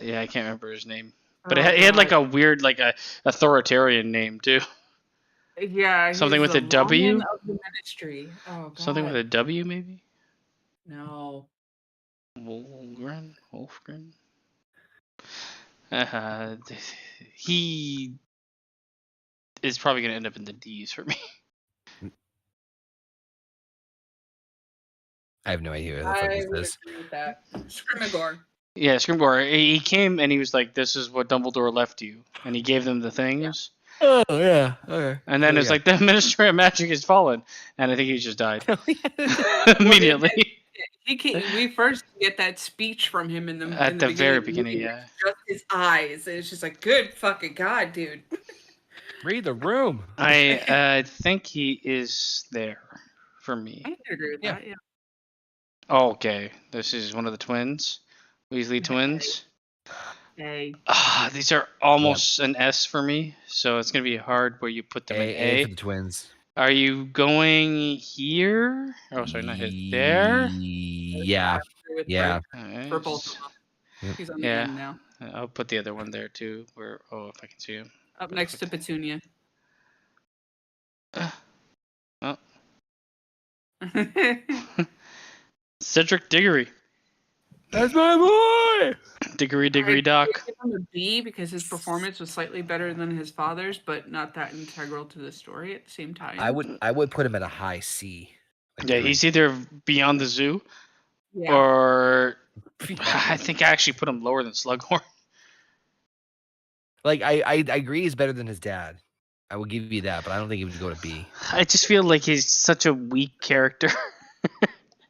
Yeah, I can't remember his name, but Oh, he had like God. a weird, like a authoritarian name too. Yeah. Something he's with the a W? lion of the ministry. Oh God. Something with a W, maybe. No. Wolfgren. He is probably gonna end up in the D's for me. I have no idea who the I fuck is would this. agree with that. Scrimagor. Yeah, Scrimgeour. He came and he was like, "This is what Dumbledore left you," and he gave them the things. Oh yeah. Okay. And then Oh, it's yeah. like the Ministry of Magic has fallen, and I think he just died immediately We first get that speech from him in the at the very beginning. movie, Yeah, just his eyes, and it's just like, good fucking god, dude. Read the room. I think he is there for me. I can agree with Yeah. that. Yeah. Oh, okay, this is one of the twins, Weasley twins. Hey. These are almost an S for me, so it's gonna be hard where you put them in A A. for the twins. Are you going here? Oh, sorry, not here. There. Yeah. I agree with Yeah. Alright. For both of them. He's on the Yeah. end now. I'll put the other one there too. Where? Oh, if I can see him. Up next to Petunia. Oh, Cedric Diggory. That's my boy. Diggory I'd Doc. give him a B because his performance was slightly better than his father's, but not that integral to the story at the same time. I would put him at a high C. Yeah, he's either Beyond the Zoo Yeah. or I think I actually put him lower than Slughorn. Like I agree he's better than his dad. I will give you that, but I don't think he would go to B. I just feel like he's such a weak character.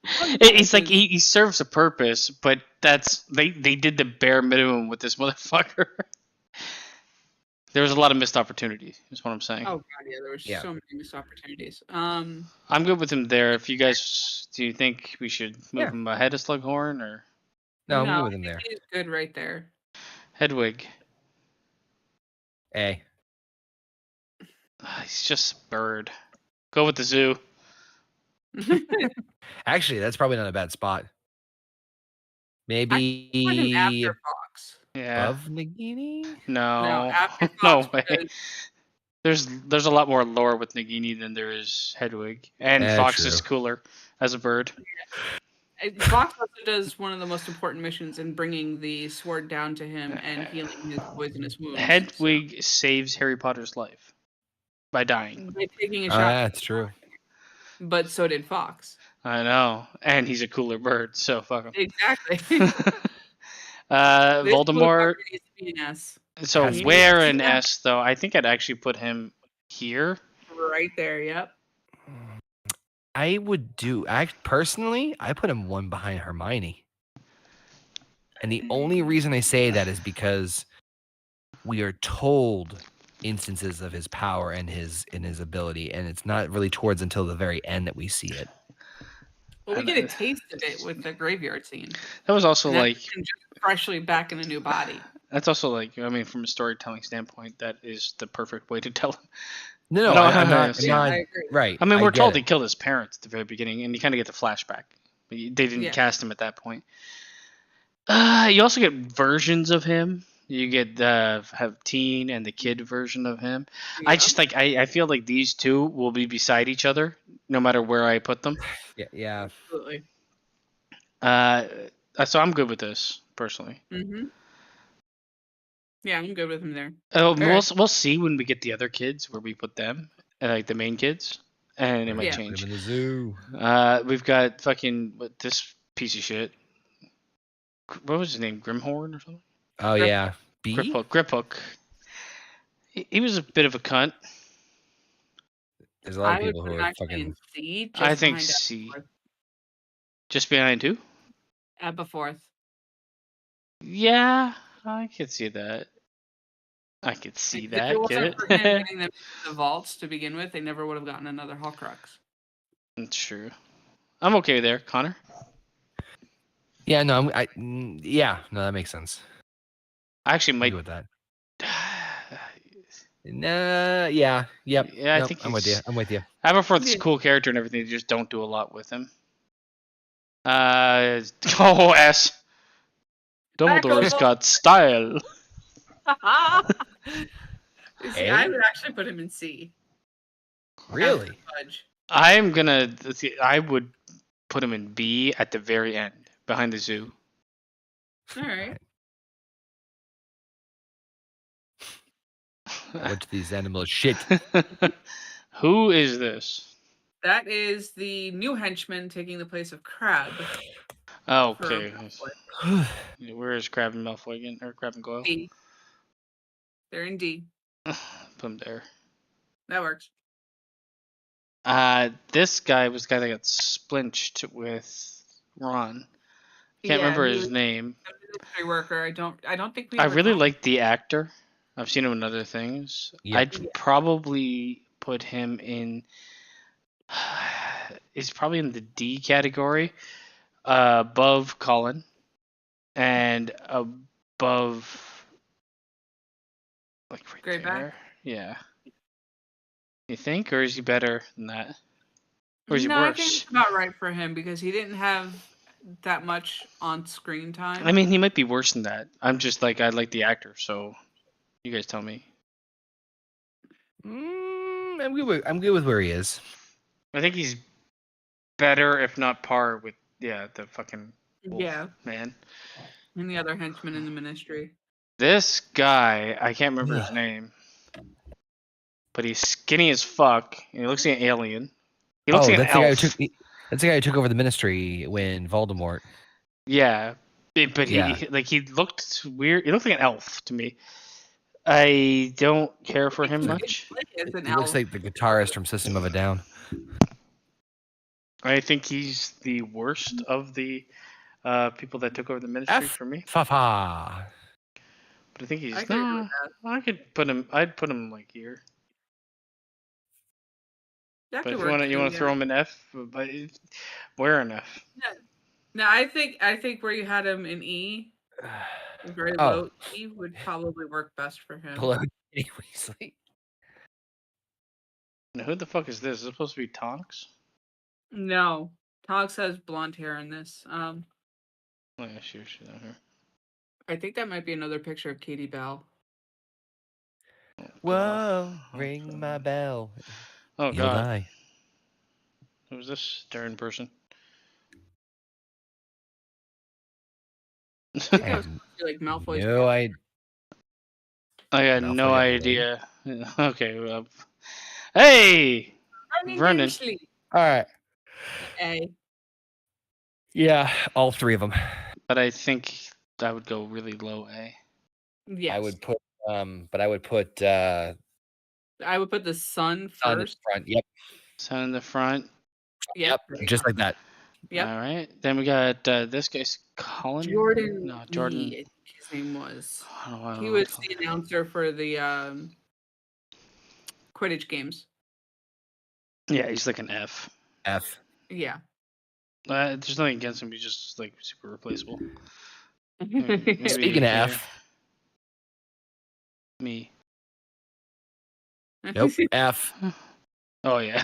It's like he serves a purpose, but that's they did the bare minimum with this motherfucker. There was a lot of missed opportunities, is what I'm saying. Oh god, yeah, there was Yeah. so many missed opportunities. I'm good with him there. If you guys do you think we should move him ahead of Slughorn or No, I'm no, good with I him think there. he's good right there. Hedwig? A. He's just a bird. Go with the zoo. Actually, that's probably not a bad spot. Put him Maybe after Fox. Yeah. above Nagini? No. No, after No Fox. way. because There's a lot more lore with Nagini than there is Hedwig, and Yeah, Fox true. is cooler as a bird. Fox also does one of the most important missions in bringing the sword down to him and healing his poisonous wounds. Hedwig saves Harry Potter's life by dying. By taking a Oh, shot. yeah, that's true. but so did Foxx. I know, and he's a cooler bird, so fuck him. Exactly. This Voldemort. motherfucker needs to be an S. So Has to be where S. an S though? I think I'd actually put him here. Right there, yep. I would do. Personally, I put him one behind Hermione. And the only reason I say that is because we are told instances of his power and his ability, and it's not really towards until the very end that we see it. Well, we get a taste of it with the graveyard scene. That was also And that's like him just freshly back in a new body. that's also like I mean, from a storytelling standpoint, that is the perfect way to tell him. No, No, I'm not. yeah, I agree. Right. I mean, we're told get he killed his parents at the very beginning, and you kind of get the flashback. But they didn't Yeah. cast him at that point. You also get versions of him. You get have teen and the kid version of him. I just like I feel like these two will be beside each other no matter where I put them. Yeah. Absolutely. So I'm good with this personally. Mm-hmm. Yeah, I'm good with him there. Oh, Alright. we'll see when we get the other kids where we put them, like the main kids, and it might Yeah. Put change. him in the zoo. We've got fucking this piece of shit. What was his name? Grimhorn or something? Oh yeah. B. Griphook. He was a bit of a cunt. There's a lot I of would people put who him are actually fucking. in C. Just I think behind C. Aberforth. Just behind who? Aberforth. Yeah, I could see that. I could see If that. it Get wasn't for him it? getting them into the vaults to begin with, they never would have gotten another Horcrux. That's true. I'm okay there, Connor. Yeah. No. Yeah. No, that makes sense. I actually I'm might. good with that. Nah. Yeah. Yep. Yeah, I Nope, think I'm with you. he's- I'm with you. Aberforth's a Yeah. cool character and everything. They just don't do a lot with him. Oh, S. Dumbledore's got style. See, I would actually put him in C. Really? Fudge. I'm gonna. I would put him in B at the very end, behind the zoo. All right. What's these animals? Shit. Who is this? That is the new henchman taking the place of Crab. Okay. Where is Crab and Malfoy again? Or Crab and Goyle? D. They're in D. Put him there. That works. This guy was the guy that got splinched with Ron. Can't remember he his was name. a military worker. I don't think we. I ever really got- like the actor. I've seen him in other things. Yep. I'd probably put him in. He's probably in the D category, above Colin, and above, like right Greyback? there. Yeah. You think, or is he better than that? Or is he No, I think worse? it's about right for him because he didn't have that much on screen time. I mean, he might be worse than that. I'm just like I like the actor, so you guys tell me. I'm good with where he is. I think he's better, if not par, with the fucking wolf yeah, man. and the other henchman in the ministry. This guy, I can't remember his name, but he's skinny as fuck, and he looks like an alien. He looks like an that's the guy who elf. that's the guy who took over the ministry when Voldemort. Yeah, but Yeah. he looked weird. He looked like an elf to me. I don't care for him much. It's an He looks elf. like the guitarist from System of a Down. I think he's the worst of the people that took over the ministry F. for me. Fa. But I think he's I could agree with that. I could put him. I'd put him like here. That But could if work you too, want to yeah. throw him in F, but where an F? No, I think where you had him in E, very Oh. low E would probably work best for him. Hello, Ginny Weasley. Now, who the fuck is this? Is it supposed to be Tonks? No, Tonks has blonde hair in this. Oh yeah, she's on here. I think that might be another picture of Katie Bell. Whoa, ring my bell. Oh You'll god, die. who's this stern person? I think that was And like Malfoy's. no, I I got Malfoy no got idea. Okay, hey, Running Vernon. Dursley. All right. A. Yeah, all three of them. But I think I would go really low A. Yes. I would put but I would put I would put the sun Sun in first. front. Yep. Sun in the front. Yep. Just like that. Yep. All right. Then we got this guy's Colin. Jordan. No, Jordan. Lee, I think his name was. I don't know He what was the announcer for the Quidditch games. Yeah, he's like an F. F. Yeah. There's nothing against him. He's just like super replaceable. Speaking of F. Me. Nope. F. Oh yeah.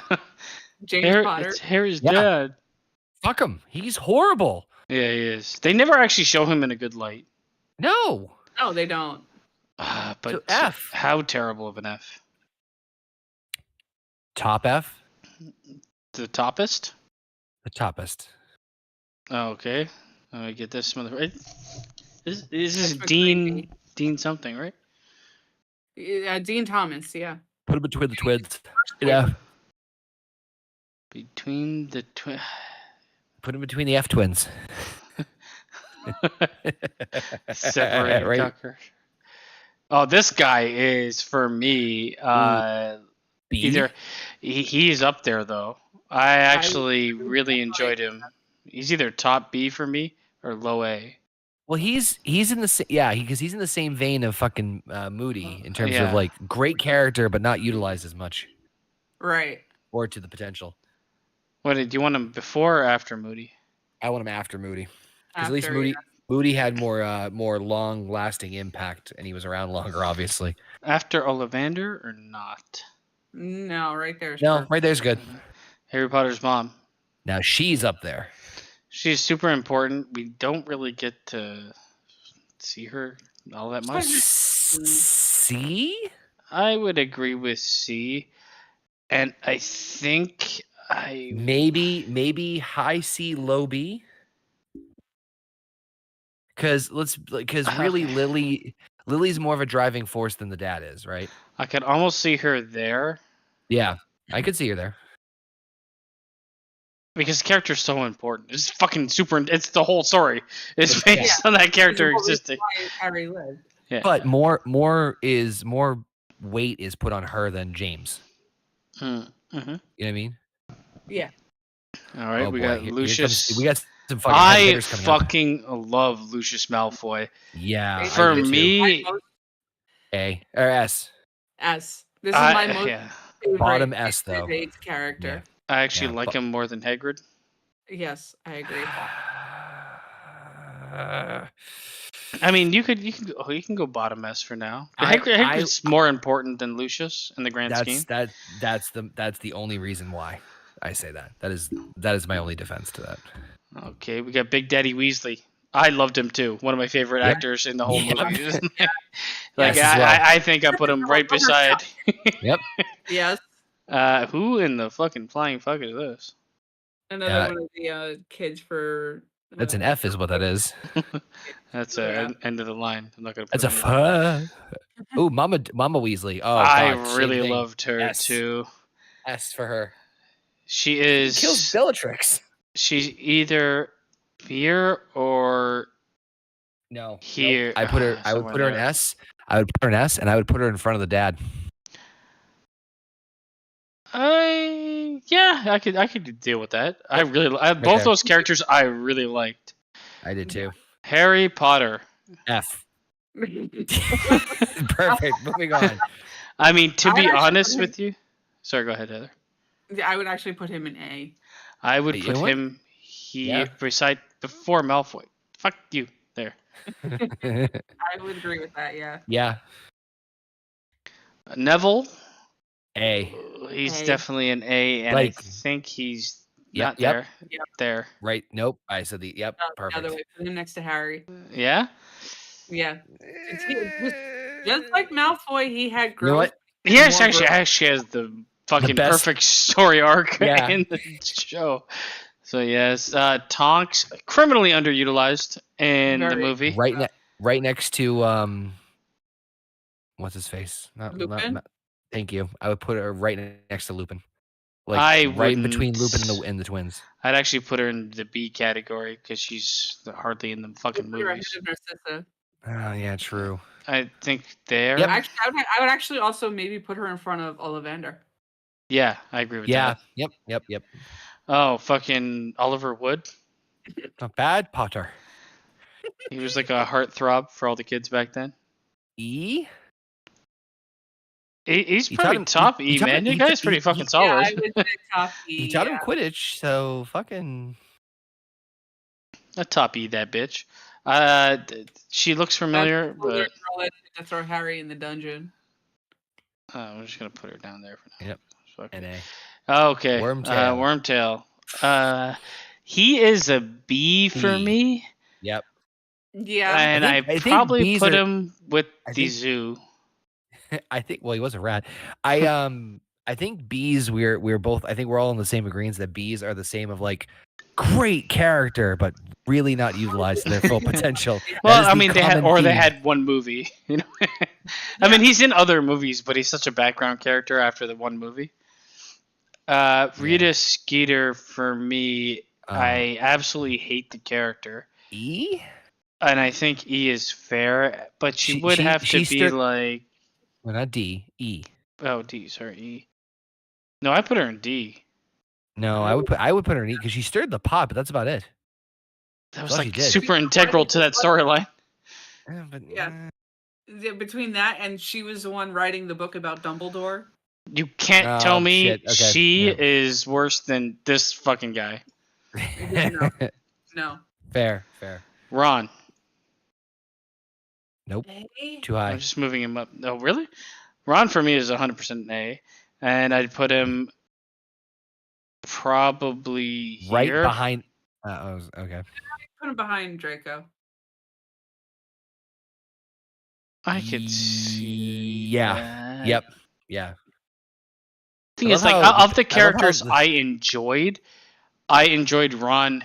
James Potter. It's Harry's Yeah. dad. Fuck him. He's horrible. Yeah, he is. They never actually show him in a good light. No. No, they don't. But So F. How terrible of an F? Top F. The toppest? The toppest. Oh, okay. I get this motherfucker. This is That's Dean something, right? Dean Thomas. Yeah. Put him between the twins. Yeah. Between the Put him between the F twins. Separated Right. Tucker. Oh, this guy is for me. B? Either he's up there though. I actually really enjoyed him. He's either top B for me or low A. Well, he's in the because he's in the same vein of fucking Moody in terms Yeah. of like great character but not utilized as much Right. or to the potential. What do you want him before or after Moody? I want him after Moody because at least After, Moody had more long lasting impact and he was around longer, obviously. After Ollivander or not? No, right there. No, right there's good. Harry Potter's mom. Now she's up there. She's super important. We don't really get to see her all that much. C? I would agree with C. And I think Maybe high C, low B. Because really Lily's more of a driving force than the dad is, right? I could almost see her there Yeah, I could see her there. because the character's so important. It's fucking super. It's the whole story. It's based on that character existing. Harry lived. Yeah. But more weight is put on her than James. Mm-hmm. You know what I mean? Yeah. All right, Oh, we boy. got Here Lucius. comes, we got some fucking heavy I hitters coming up. fucking love Lucius Malfoy. Yeah. I For do too. me, A or S. S. This is my most yeah, favorite Bottom S though. Bates character. I actually Yeah, like him more than Hagrid. Yes, I agree. I mean, you can go bottom S for now. Hagrid's more important than Lucius in the grand scheme. That's the only reason why I say that. That is my only defense to that. Okay, we got Big Daddy Weasley. I loved him too. One of my favorite actors in the whole Yep. movie. Yes, as well. I think I put him right beside. Yep. Yes. Who in the fucking flying fuck is this? Another one of the kids for. That's an F, is what that is. That's Yeah. end of the line. I'm not gonna. That's a Put F. Ooh, Mama Weasley. Oh, I God, same really thing. loved her S. too. S for her. She Kills is. Bellatrix. She's either here or No. here. Nope. I would put somewhere her in there. S. I would put her in S, and I would put her in front of the dad. I could deal with that. I really both there. those characters I really liked. I did too. Harry Potter. F. Perfect. Moving on. I mean, to I be actually honest put with you, sorry, go ahead, Heather. I would actually put him in A. I would You put know what? him here Yeah. beside before Malfoy. Fuck you, there. I would agree with that. Yeah. Yeah. Neville. A. He's A. definitely an A, and I Like- think he's Yep, not yep. there. Yep. There. Right. Nope. I said the. Yep. The other Perfect. way. Put him next to Harry. Yeah. Yeah. Just like Malfoy, he had You know growth. what? He More actually growth. has the fucking best- perfect story arc Yeah. in the show. So yes, Tonks criminally underutilized in the Very. movie. Right next to what's his face? Lupin? Thank you. I would put her right next to Lupin. I right in between wouldn't- Lupin and the twins. I'd actually put her in the B category because she's hardly in the fucking You're ahead movies. of Narcissa. Oh yeah, true. I think there. Yep. Actually, I would actually also maybe put her in front of Ollivander. Yeah, I agree with Yeah. that. Yep. Oh, fucking Oliver Wood. Not bad, Potter. He was like a heartthrob for all the kids back then. E. He's He probably taught him- top he E, taught man. him- You he- guys he- pretty he- fucking Yeah, solid. I would say top E. He taught him yeah. Quidditch, so fucking. A top E, that bitch. She looks familiar, but To throw Harry in the dungeon. I'm just gonna put her down there for now. Yep. Fuck it. NA. Okay. Wormtail. Wormtail. He is a B for B. me, Yep. Yeah. and I I, think probably Bs put are- him with I the think- zoo. I think. Well, he was a rat. I think bees. We're both. I think we're all in the same agreement that bees are the same of like great character, but really not utilized to their full potential. That Well, is I the mean, they common theme. had one movie. You know, I mean, he's in other movies, but he's such a background character after the one movie. Rita Skeeter for me, I absolutely hate the character, E. and I think E is fair, but she would have to she be like, Well, not D. E. oh, D, sorry, E. No, I put her in D. No, I would put her in E because she stirred the pot, but that's about it. That was Well, she like did. super integral to that storyline. Yeah. Between that and she was the one writing the book about Dumbledore. You can't Oh, tell me shit. Okay, she yeah. is worse than this fucking guy. No. Fair. Ron. Nope. A? Too I'm high. just moving him up. Oh, really? Ron for me is 100% an A, and I'd put him probably Right here. behind. Okay. Put him behind Draco. I could see. Yeah. that. Yep. Yeah. Thing I is, love like, how of the I love how characters the- I enjoyed Ron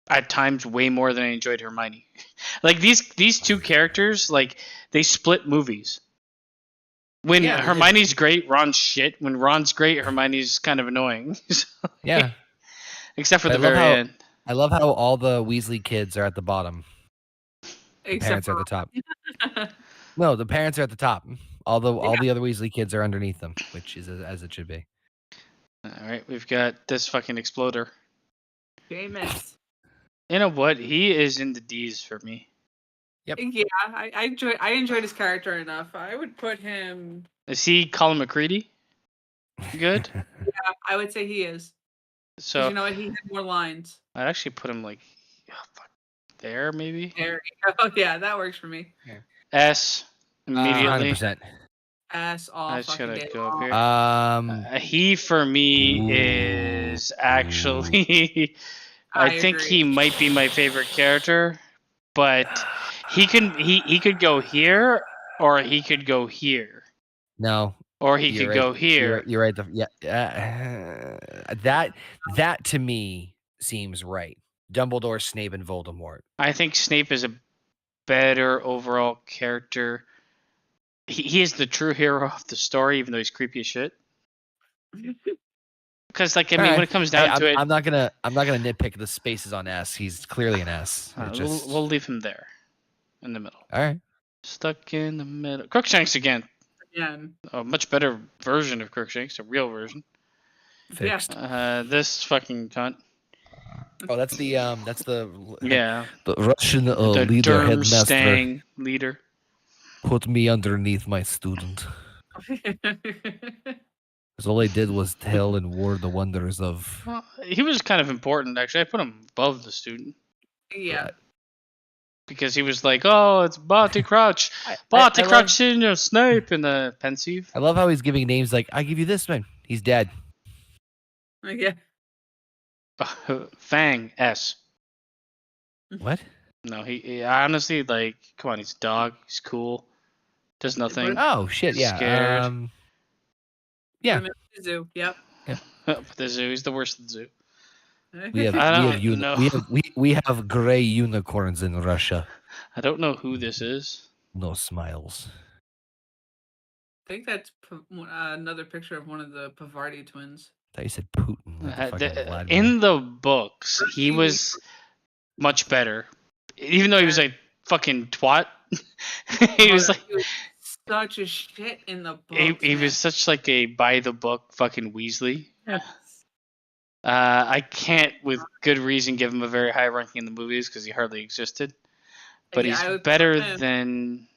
at times way more than I enjoyed Hermione. Like these two characters, like they split movies. When Yeah, they did. Hermione's great, Ron's shit. When Ron's great, Hermione's kind of annoying. Yeah. Except for I the love very how- end. I love how all the Weasley kids are at the bottom. The Except parents are at the top. for No, the parents are at the top. All the other Weasley kids are underneath them, which is as it should be. All right, we've got this fucking exploder. Jameis. You know what? He is in the D's for me. Yeah, I enjoyed his character enough. I would put him. Is he Colin McCready? Good. Yeah, I would say he is. 'Cause So you know what? He had more lines. I'd actually put him like there, maybe. There you go. Yeah, that works for me. S immediately. 100%. Ass all I just fucking gotta day go up long. here. He for me is actually. I think agree. he might be my favorite character, but he could go here or he could go here No, or he you're could right. go here. You're right. That to me seems right. Dumbledore, Snape, and Voldemort. I think Snape is a better overall character. He is the true hero of the story, even though he's creepy as shit. Because, like, I mean, Alright. when it comes down to it, I'm not gonna nitpick the spaces on S. He's clearly an S. It just- we'll leave him there, in the middle. all right. Stuck in the middle. Crookshanks again. Again. A much better version of Crookshanks, a real version. Fixed. This fucking cunt. Oh, that's the Yeah. the Russian The leader headmaster. Durmstrang leader. Put me underneath my student. Because all I did was tell and ward the wonders of. Well, he was kind of important, actually. I put him above the student. Yeah. Because he was like, oh, it's Barty Crouch. Barty Crouch Senior Snape in the pensive. I love how he's giving names like, I give you this man. He's dead. Yeah. Fang S. What? No, he honestly, like, come on, he's a dog. He's cool. Does nothing. Oh shit! Yeah. Scared. Yeah. Put him in the zoo. Yep. The zoo. He's the worst of the zoo. We have I don't know. we have gray unicorns in Russia. I don't know who this is. No smiles. think that's another picture of one of the Pavardi twins. I thought you said Putin. Not the fucking Vladimir. In the books, he was much better, even though he was a fucking twat. He was like such a shit in the book. He was such like a by the book fucking Weasley. Yes. I can't with good reason give him a very high ranking in the movies because he hardly existed. But he's better than.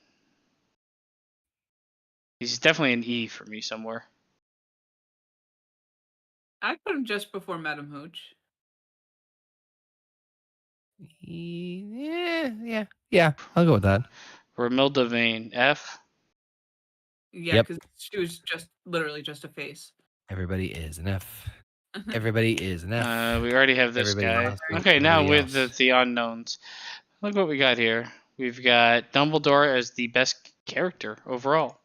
He's definitely an E for me somewhere. I put him just before Madam Hooch. Yeah. I'll go with that. Romilda Vane, F. Yeah, because she was literally just a face. Everybody is an F. Everybody is an F. We already have this guy. Okay, now with the unknowns. Look what we got here. We've got Dumbledore as the best character overall.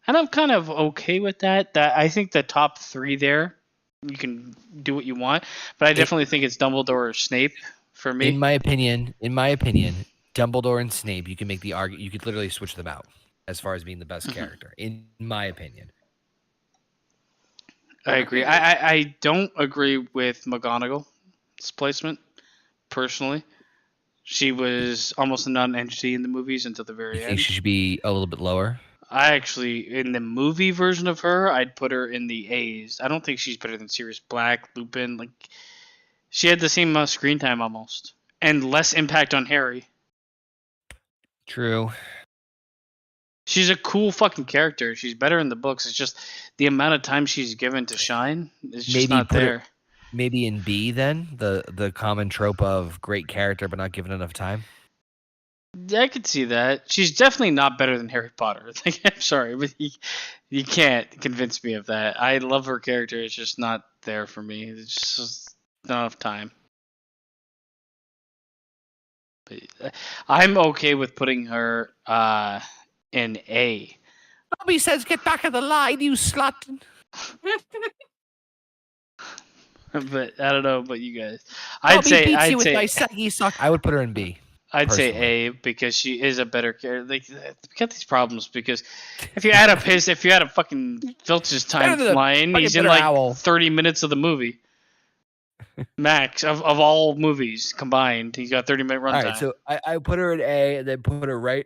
And I'm kind of okay with that. I think the top 3 there, you can do what you want. But I definitely think it's Dumbledore or Snape for me. In my opinion, Dumbledore and Snape, you can make the argument. You could literally switch them out as far as being the best character. In my opinion. I agree. I don't agree with McGonagall's placement, personally. She was almost a non-entity in the movies until the very end. You think she should be a little bit lower? I actually, in the movie version of her, I'd put her in the A's. I don't think she's better than Sirius Black, Lupin. Like, she had the same amount of screen time almost, and less impact on Harry. True. She's a cool fucking character. She's better in the books. It's just the amount of time she's given to shine is just not there. Maybe in B then, the common trope of great character but not given enough time. Yeah, I could see that. She's definitely not better than Harry Potter. Like, I'm sorry, but you can't convince me of that. I love her character. It's just not there for me. It's just not enough time. But I'm okay with putting her in A. Bobby says, "Get back in the line, you slut." But I don't know about you guys. I'd say with my saggy sock. I would put her in B. I'd say A because she is a better character. Like, we got these problems because if you add up fucking Filch's time flying, he's in like 30 minutes of the movie. Max of all movies combined, he's got 30-minute runtime. All right, so I put her in A and then put her right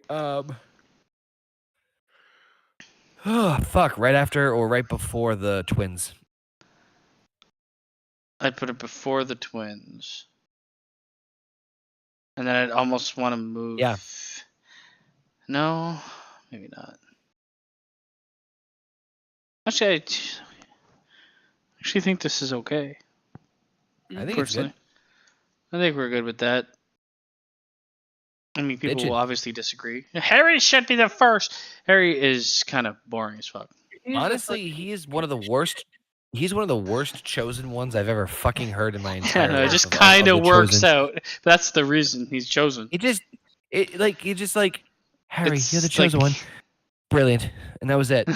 right after or right before the twins. I'd put it before the twins. And then I'd almost want to move. Yeah. No, maybe not. Actually, I actually think this is okay. I think it's good. I think we're good with that. I mean, people will obviously disagree. Harry should be the first. Harry is kind of boring as fuck. Honestly, he is one of the worst. He's one of the worst chosen ones I've ever fucking heard in my entire life. It just kind of works out. That's the reason he's chosen. Harry, you're the chosen one. Brilliant. And that was it.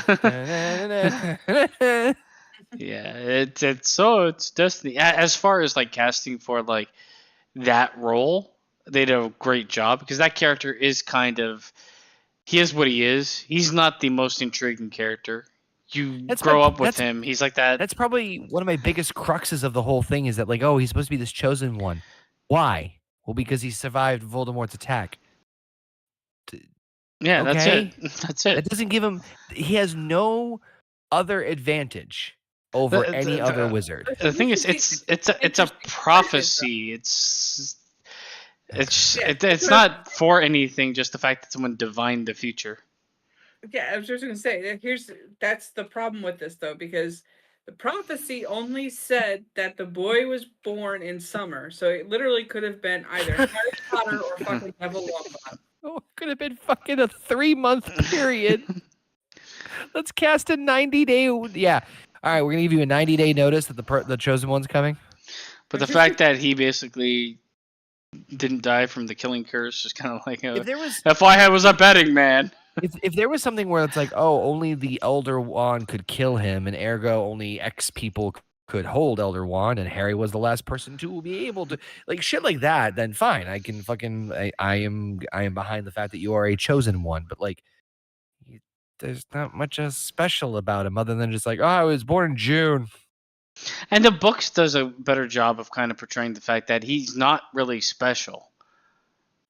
Yeah, it's destiny. As far as like casting for like that role, they did a great job because that character is he is what he is. He's not the most intriguing character. You grow up with him. He's like that. That's probably one of my biggest cruxes of the whole thing is that, like, oh, he's supposed to be this chosen one. Why? Well, because he survived Voldemort's attack. Yeah, okay. That's it. It doesn't give him... He has no other advantage over any other wizard. The thing is, it's a prophecy. It's not for anything, just the fact that someone divined the future. Yeah, I was just going to say, that's the problem with this, though, because the prophecy only said that the boy was born in summer, so it literally could have been either Harry Potter or fucking Neville Longbottom. Oh, it could have been fucking a 3-month period. Let's cast a 90-day... Yeah. All right, we're going to give you a 90-day notice that the chosen one's coming. But the fact that he basically didn't die from the killing curse is kind of like... If I was a betting man... If there was something where it's like, oh, only the Elder Wand could kill him, and ergo only X people could hold Elder Wand, and Harry was the last person to be able to, like, shit like that, then fine, I can fucking, I am behind the fact that you are a chosen one, but like, there's not much special about him other than just like, oh, I was born in June. And the books does a better job of kind of portraying the fact that he's not really special.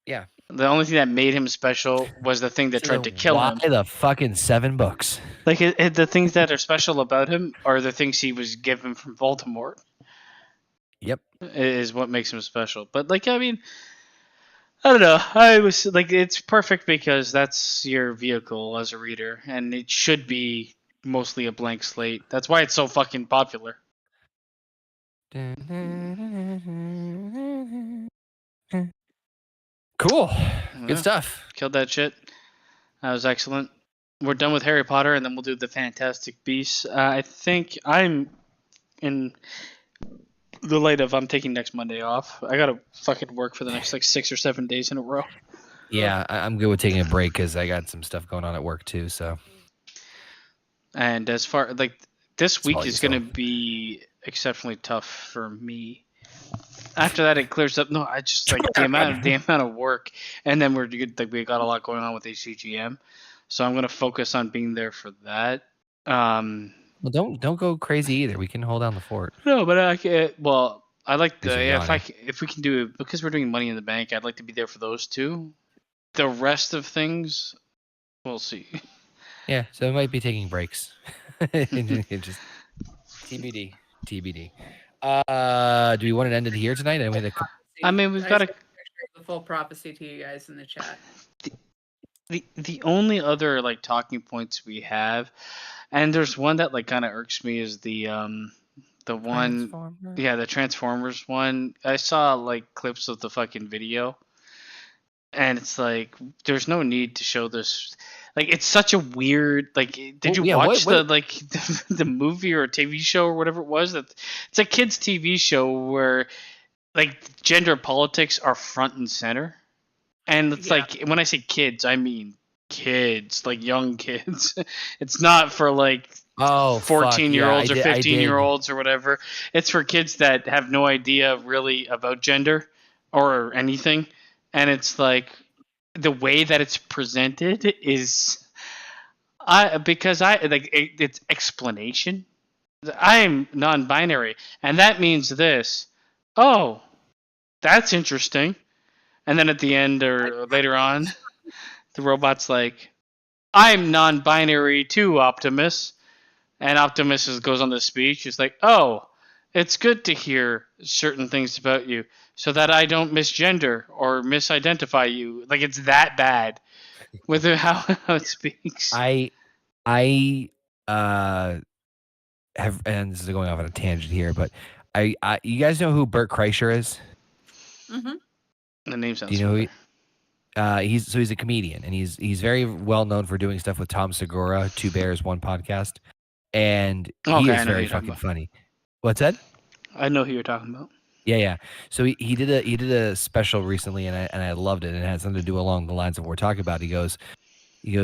Yeah. The only thing that made him special was the thing that tried to kill him. Why the fucking 7 books? Like the things that are special about him are the things he was given from Voldemort. Yep. Is what makes him special. But like, I mean, I don't know. I was like, it's perfect because that's your vehicle as a reader, and it should be mostly a blank slate. That's why it's so fucking popular. Cool. Yeah. Good stuff. Killed that shit. That was excellent. We're done with Harry Potter, and then we'll do the Fantastic Beasts. I think I'm in the light of I'm taking next Monday off. I gotta fucking work for the next like 6 or 7 days in a row. Yeah, I'm good with taking a break because I got some stuff going on at work too. So. And as far like this week all is yourself. gonna be exceptionally tough for me. After that, it clears up. No, I just like the amount of work, and then we're good. Like we got a lot going on with ACGM, so I'm gonna focus on being there for that. Well, don't go crazy either. We can hold down the fort. No, but I like the You're yawning. if we can do it because we're doing Money in the Bank. I'd like to be there for those two. The rest of things, we'll see. Yeah, so it might be taking breaks. Just TBD. Do we want it ended here tonight? And we had I mean, we've got share the full prophecy to you guys in the chat. the only other like talking points we have, and there's one that like kind of irks me is the one, the Transformers one. I saw like clips of the fucking video, and it's like there's no need to show this. Like it's such a weird like. Did you watch the movie or TV show or whatever it was? That it's a kids TV show where like gender politics are front and center, and it's like when I say kids, I mean kids, like young kids. It's not for like 14-year-olds or 15-year-olds or whatever. It's for kids that have no idea really about gender or anything, and it's like. The way that it's presented is, it's explanation. I'm non-binary, and that means this. Oh, that's interesting. And then at the end or later on, the robot's like, I'm non-binary too, Optimus. And Optimus goes on the speech. He's like, oh, it's good to hear certain things about you so that I don't misgender or misidentify you. Like it's that bad with how it speaks. I have, and this is going off on a tangent here, but I you guys know who Bert Kreischer is? Mm-hmm. The name sounds. Do you know who he's a comedian, and he's very well known for doing stuff with Tom Segura, Two Bears, One Podcast, and he is very fucking funny. What's that? I know who you're talking about. Yeah. So he did a special recently, and I loved it. And it had something to do along the lines of what we're talking about. He goes,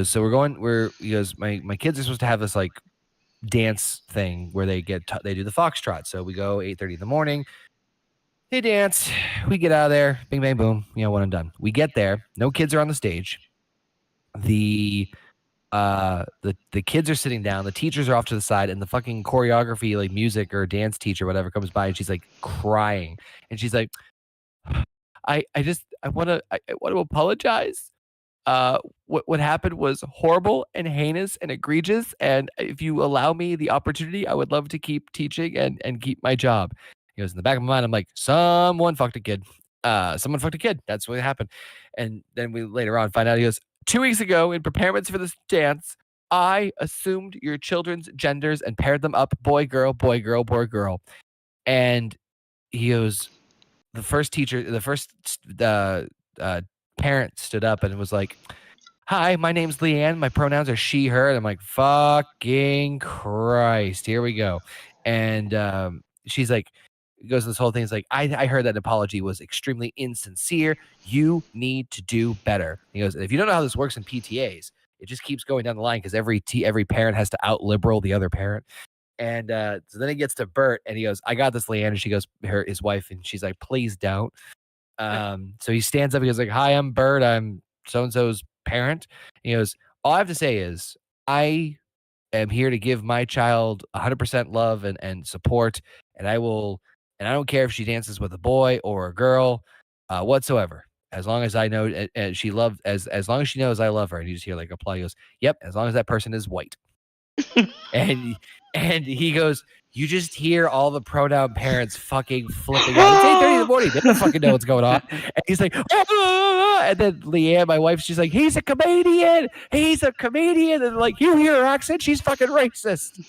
so he goes, my kids are supposed to have this like dance thing where they they do the foxtrot. So we go 8:30 in the morning. They dance. We get out of there. Bing bang boom. When I'm done, we get there. No kids are on the stage. The kids are sitting down, the teachers are off to the side, and the fucking choreography, like music or dance teacher, whatever, comes by, and she's like crying, and she's like, I want to apologize. What happened was horrible and heinous and egregious, and if you allow me the opportunity, I would love to keep teaching and keep my job. He goes, in the back of my mind, I'm like, someone fucked a kid. Someone fucked a kid. That's what happened. And then we later on find out, he goes, 2 weeks ago, in preparedness for this dance, I assumed your children's genders and paired them up, boy, girl, boy, girl, boy, girl. And he goes, the first parent stood up and was like, hi, my name's Leanne. My pronouns are she, her. And I'm like, fucking Christ. Here we go. And she's like, goes to this whole thing. It's like, I heard that apology was extremely insincere. You need to do better. He goes, if you don't know how this works in PTAs, it just keeps going down the line because every parent has to out liberal the other parent. And so then he gets to Bert and he goes, I got this, Leanne. And she goes, his wife, and she's like, please don't. So he stands up. He goes like, hi, I'm Bert. I'm so-and-so's parent. He goes, all I have to say is I am here to give my child 100% love and support, and I don't care if she dances with a boy or a girl, whatsoever. As long as I know as long as she knows I love her. And you just hear like apply. He goes, "Yep." As long as that person is white. and he goes, you just hear all the pronoun parents fucking flipping out. It's 8:30 in the morning. They don't fucking know what's going on. And he's like, oh! And then Leanne, my wife, she's like, he's a comedian. He's a comedian. And like, you hear her accent? She's fucking racist.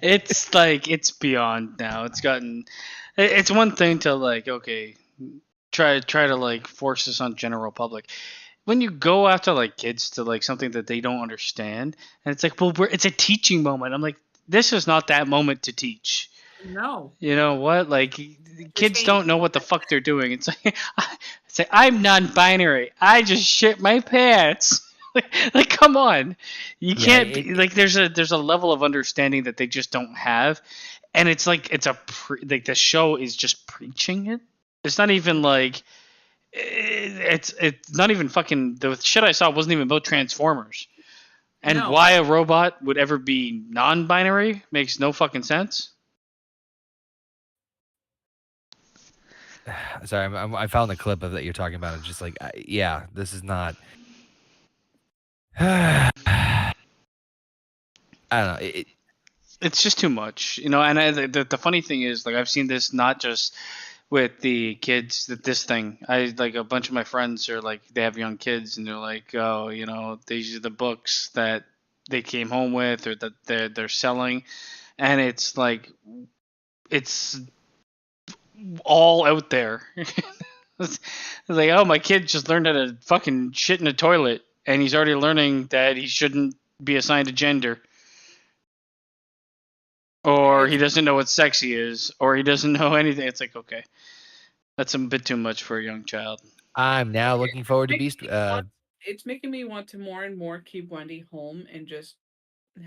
It's like, it's beyond now. It's one thing to like, okay, try to like force this on general public. When you go after like kids to like something that they don't understand, and it's like, well, it's a teaching moment. I'm like, this is not that moment to teach. No. You know what? Like, kids don't know what the fuck they're doing. It's like I'm non-binary. I just shit my pants. Like, come on. You can't be, like, there's a level of understanding that they just don't have, and it's like like the show is just preaching it. It's not even like it's not even fucking, the shit I saw wasn't even about Transformers. And why a robot would ever be non-binary makes no fucking sense. Sorry, I found the clip of that you're talking about. It's just like, yeah, this is not. I don't know. It's just too much, you know. And the funny thing is, like, I've seen this not just with the kids. This thing, like, a bunch of my friends are like, they have young kids, and they're like, oh, you know, these are the books that they came home with, or that they're selling, and it's like, it's all out there. It's like, oh, my kid just learned how to fucking shit in a toilet, and he's already learning that he shouldn't be assigned a gender. Or he doesn't know what sexy is, or he doesn't know anything. It's like, okay, that's a bit too much for a young child. I'm now looking forward to Beast. It's making me want to more and more keep Wendy home and just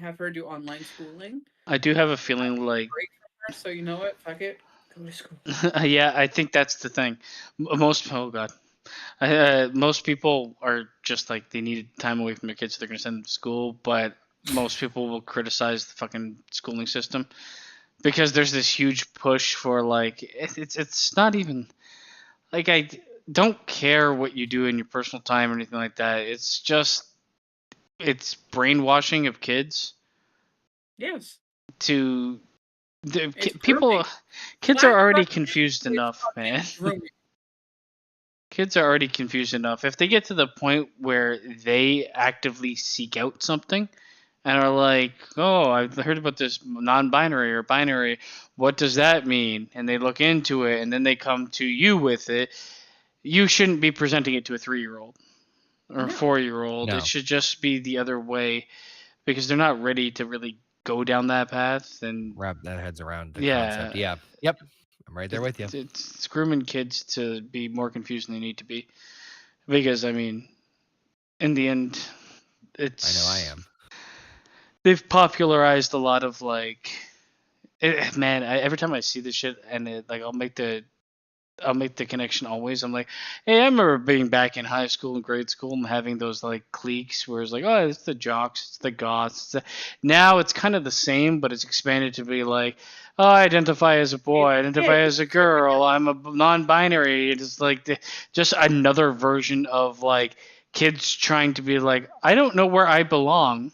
have her do online schooling. I do have a feeling like, break from her, so you know what? Fuck it. Go to school. Yeah, I think that's the thing. Most people are just like, they need time away from their kids, so they're gonna send them to school. But most people will criticize the fucking schooling system because there's this huge push for like, it's not even like, I don't care what you do in your personal time or anything like that. It's just, it's brainwashing of kids. Yes. To grooming. Kids are already confused enough, man. Kids are already confused enough. If they get to the point where they actively seek out something and are like, oh, I've heard about this non-binary or binary, what does that mean? And they look into it, and then they come to you with it. You shouldn't be presenting it to a 3-year-old or a 4-year-old. No. It should just be the other way, because they're not ready to really go down that path and wrap their heads around the Yeah. concept. Yeah. Yep. I'm right there with you. It's grooming kids to be more confused than they need to be, because I mean, in the end, it's. I know I am. They've popularized a lot of like, man. Every time I see this shit, and like, I'll make the connection always. I'm like, hey, I remember being back in high school and grade school and having those like cliques where it's like, oh, it's the jocks, it's the goths. Now it's kind of the same, but it's expanded to be like, oh, I identify as a boy, I identify as a girl, I'm a non-binary. It's like just another version of like kids trying to be like, I don't know where I belong,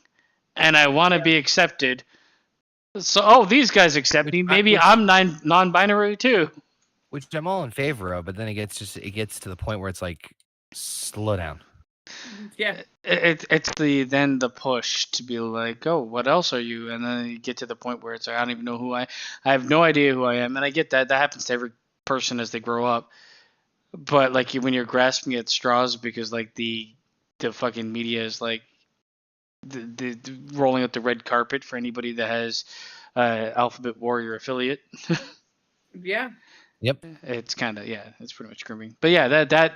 and I want to be accepted. So, oh, these guys accept me. Maybe I'm non-binary too. Which I'm all in favor of, but then it gets to the point where it's like, slow down. Yeah. It's the push to be like, oh, what else are you? And then you get to the point where it's like, I don't even know who I have no idea who I am. And I get that happens to every person as they grow up. But like, when you're grasping at straws because like the fucking media is like the rolling out the red carpet for anybody that has Alphabet Warrior affiliate. Yeah. Yep. It's kind of, it's pretty much grooming. But yeah, that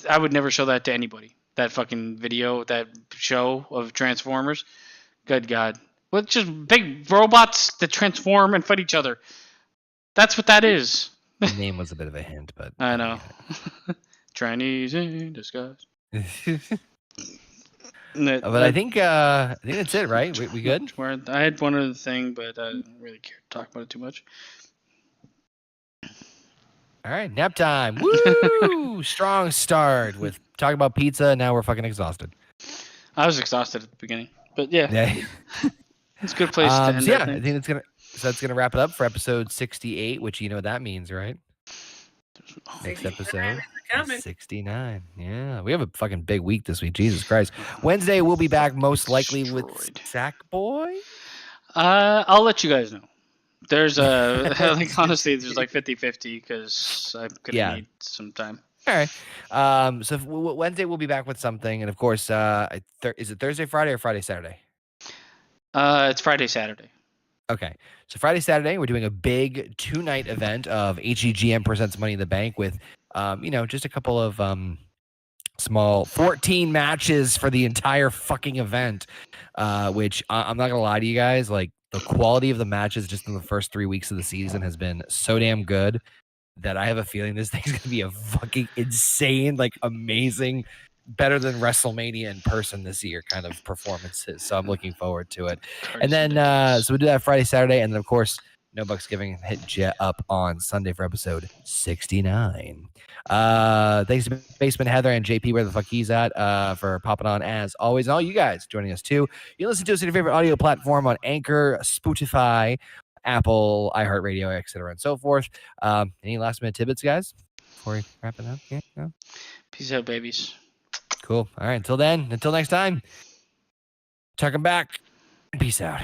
I would never show that to anybody. That fucking video, that show of Transformers. Good God. Well, it's just big robots that transform and fight each other. That's what that is. The name was a bit of a hint, but I know. Chinese in disguise. But I think that's it, right? We good? I had one other thing, but I didn't really care to talk about it too much. All right, nap time. Woo! Strong start with talking about pizza. Now we're fucking exhausted. I was exhausted at the beginning, but yeah, it's a good place to end. So yeah, I think that's gonna wrap it up for episode 68, which you know what that means, right? Next episode, 69. Yeah, we have a fucking big week this week. Jesus Christ. Wednesday we'll be back most likely with Sackboy. I'll let you guys know. There's like honestly, there's like 50-50 because I'm gonna need some time. All right. So Wednesday we'll be back with something, and of course, is it Thursday, Friday, or Friday, Saturday? It's Friday, Saturday. Okay. So Friday, Saturday, we're doing a big 2-night event of HEGM presents Money in the Bank with, just a couple of small 14 matches for the entire fucking event. Which I'm not gonna lie to you guys, like the quality of the matches just in the first 3 weeks of the season has been so damn good that I have a feeling this thing's gonna be a fucking insane, like amazing, better than WrestleMania in person this year kind of performances. So I'm looking forward to it. And then so we'll do that Friday, Saturday, and then of course No Bucks Giving hit Jet up on Sunday for episode 69. Thanks to Basement Heather and JP where the fuck he's at for popping on as always, and all you guys joining us too. You listen to us on your favorite audio platform on Anchor, Spotify, Apple, iHeartRadio, etc., and so forth. Any last minute tidbits, guys, before we wrap it up? Yeah, no? Peace out, babies. Cool. All right. Until then, until next time, tuck 'em back. Peace out.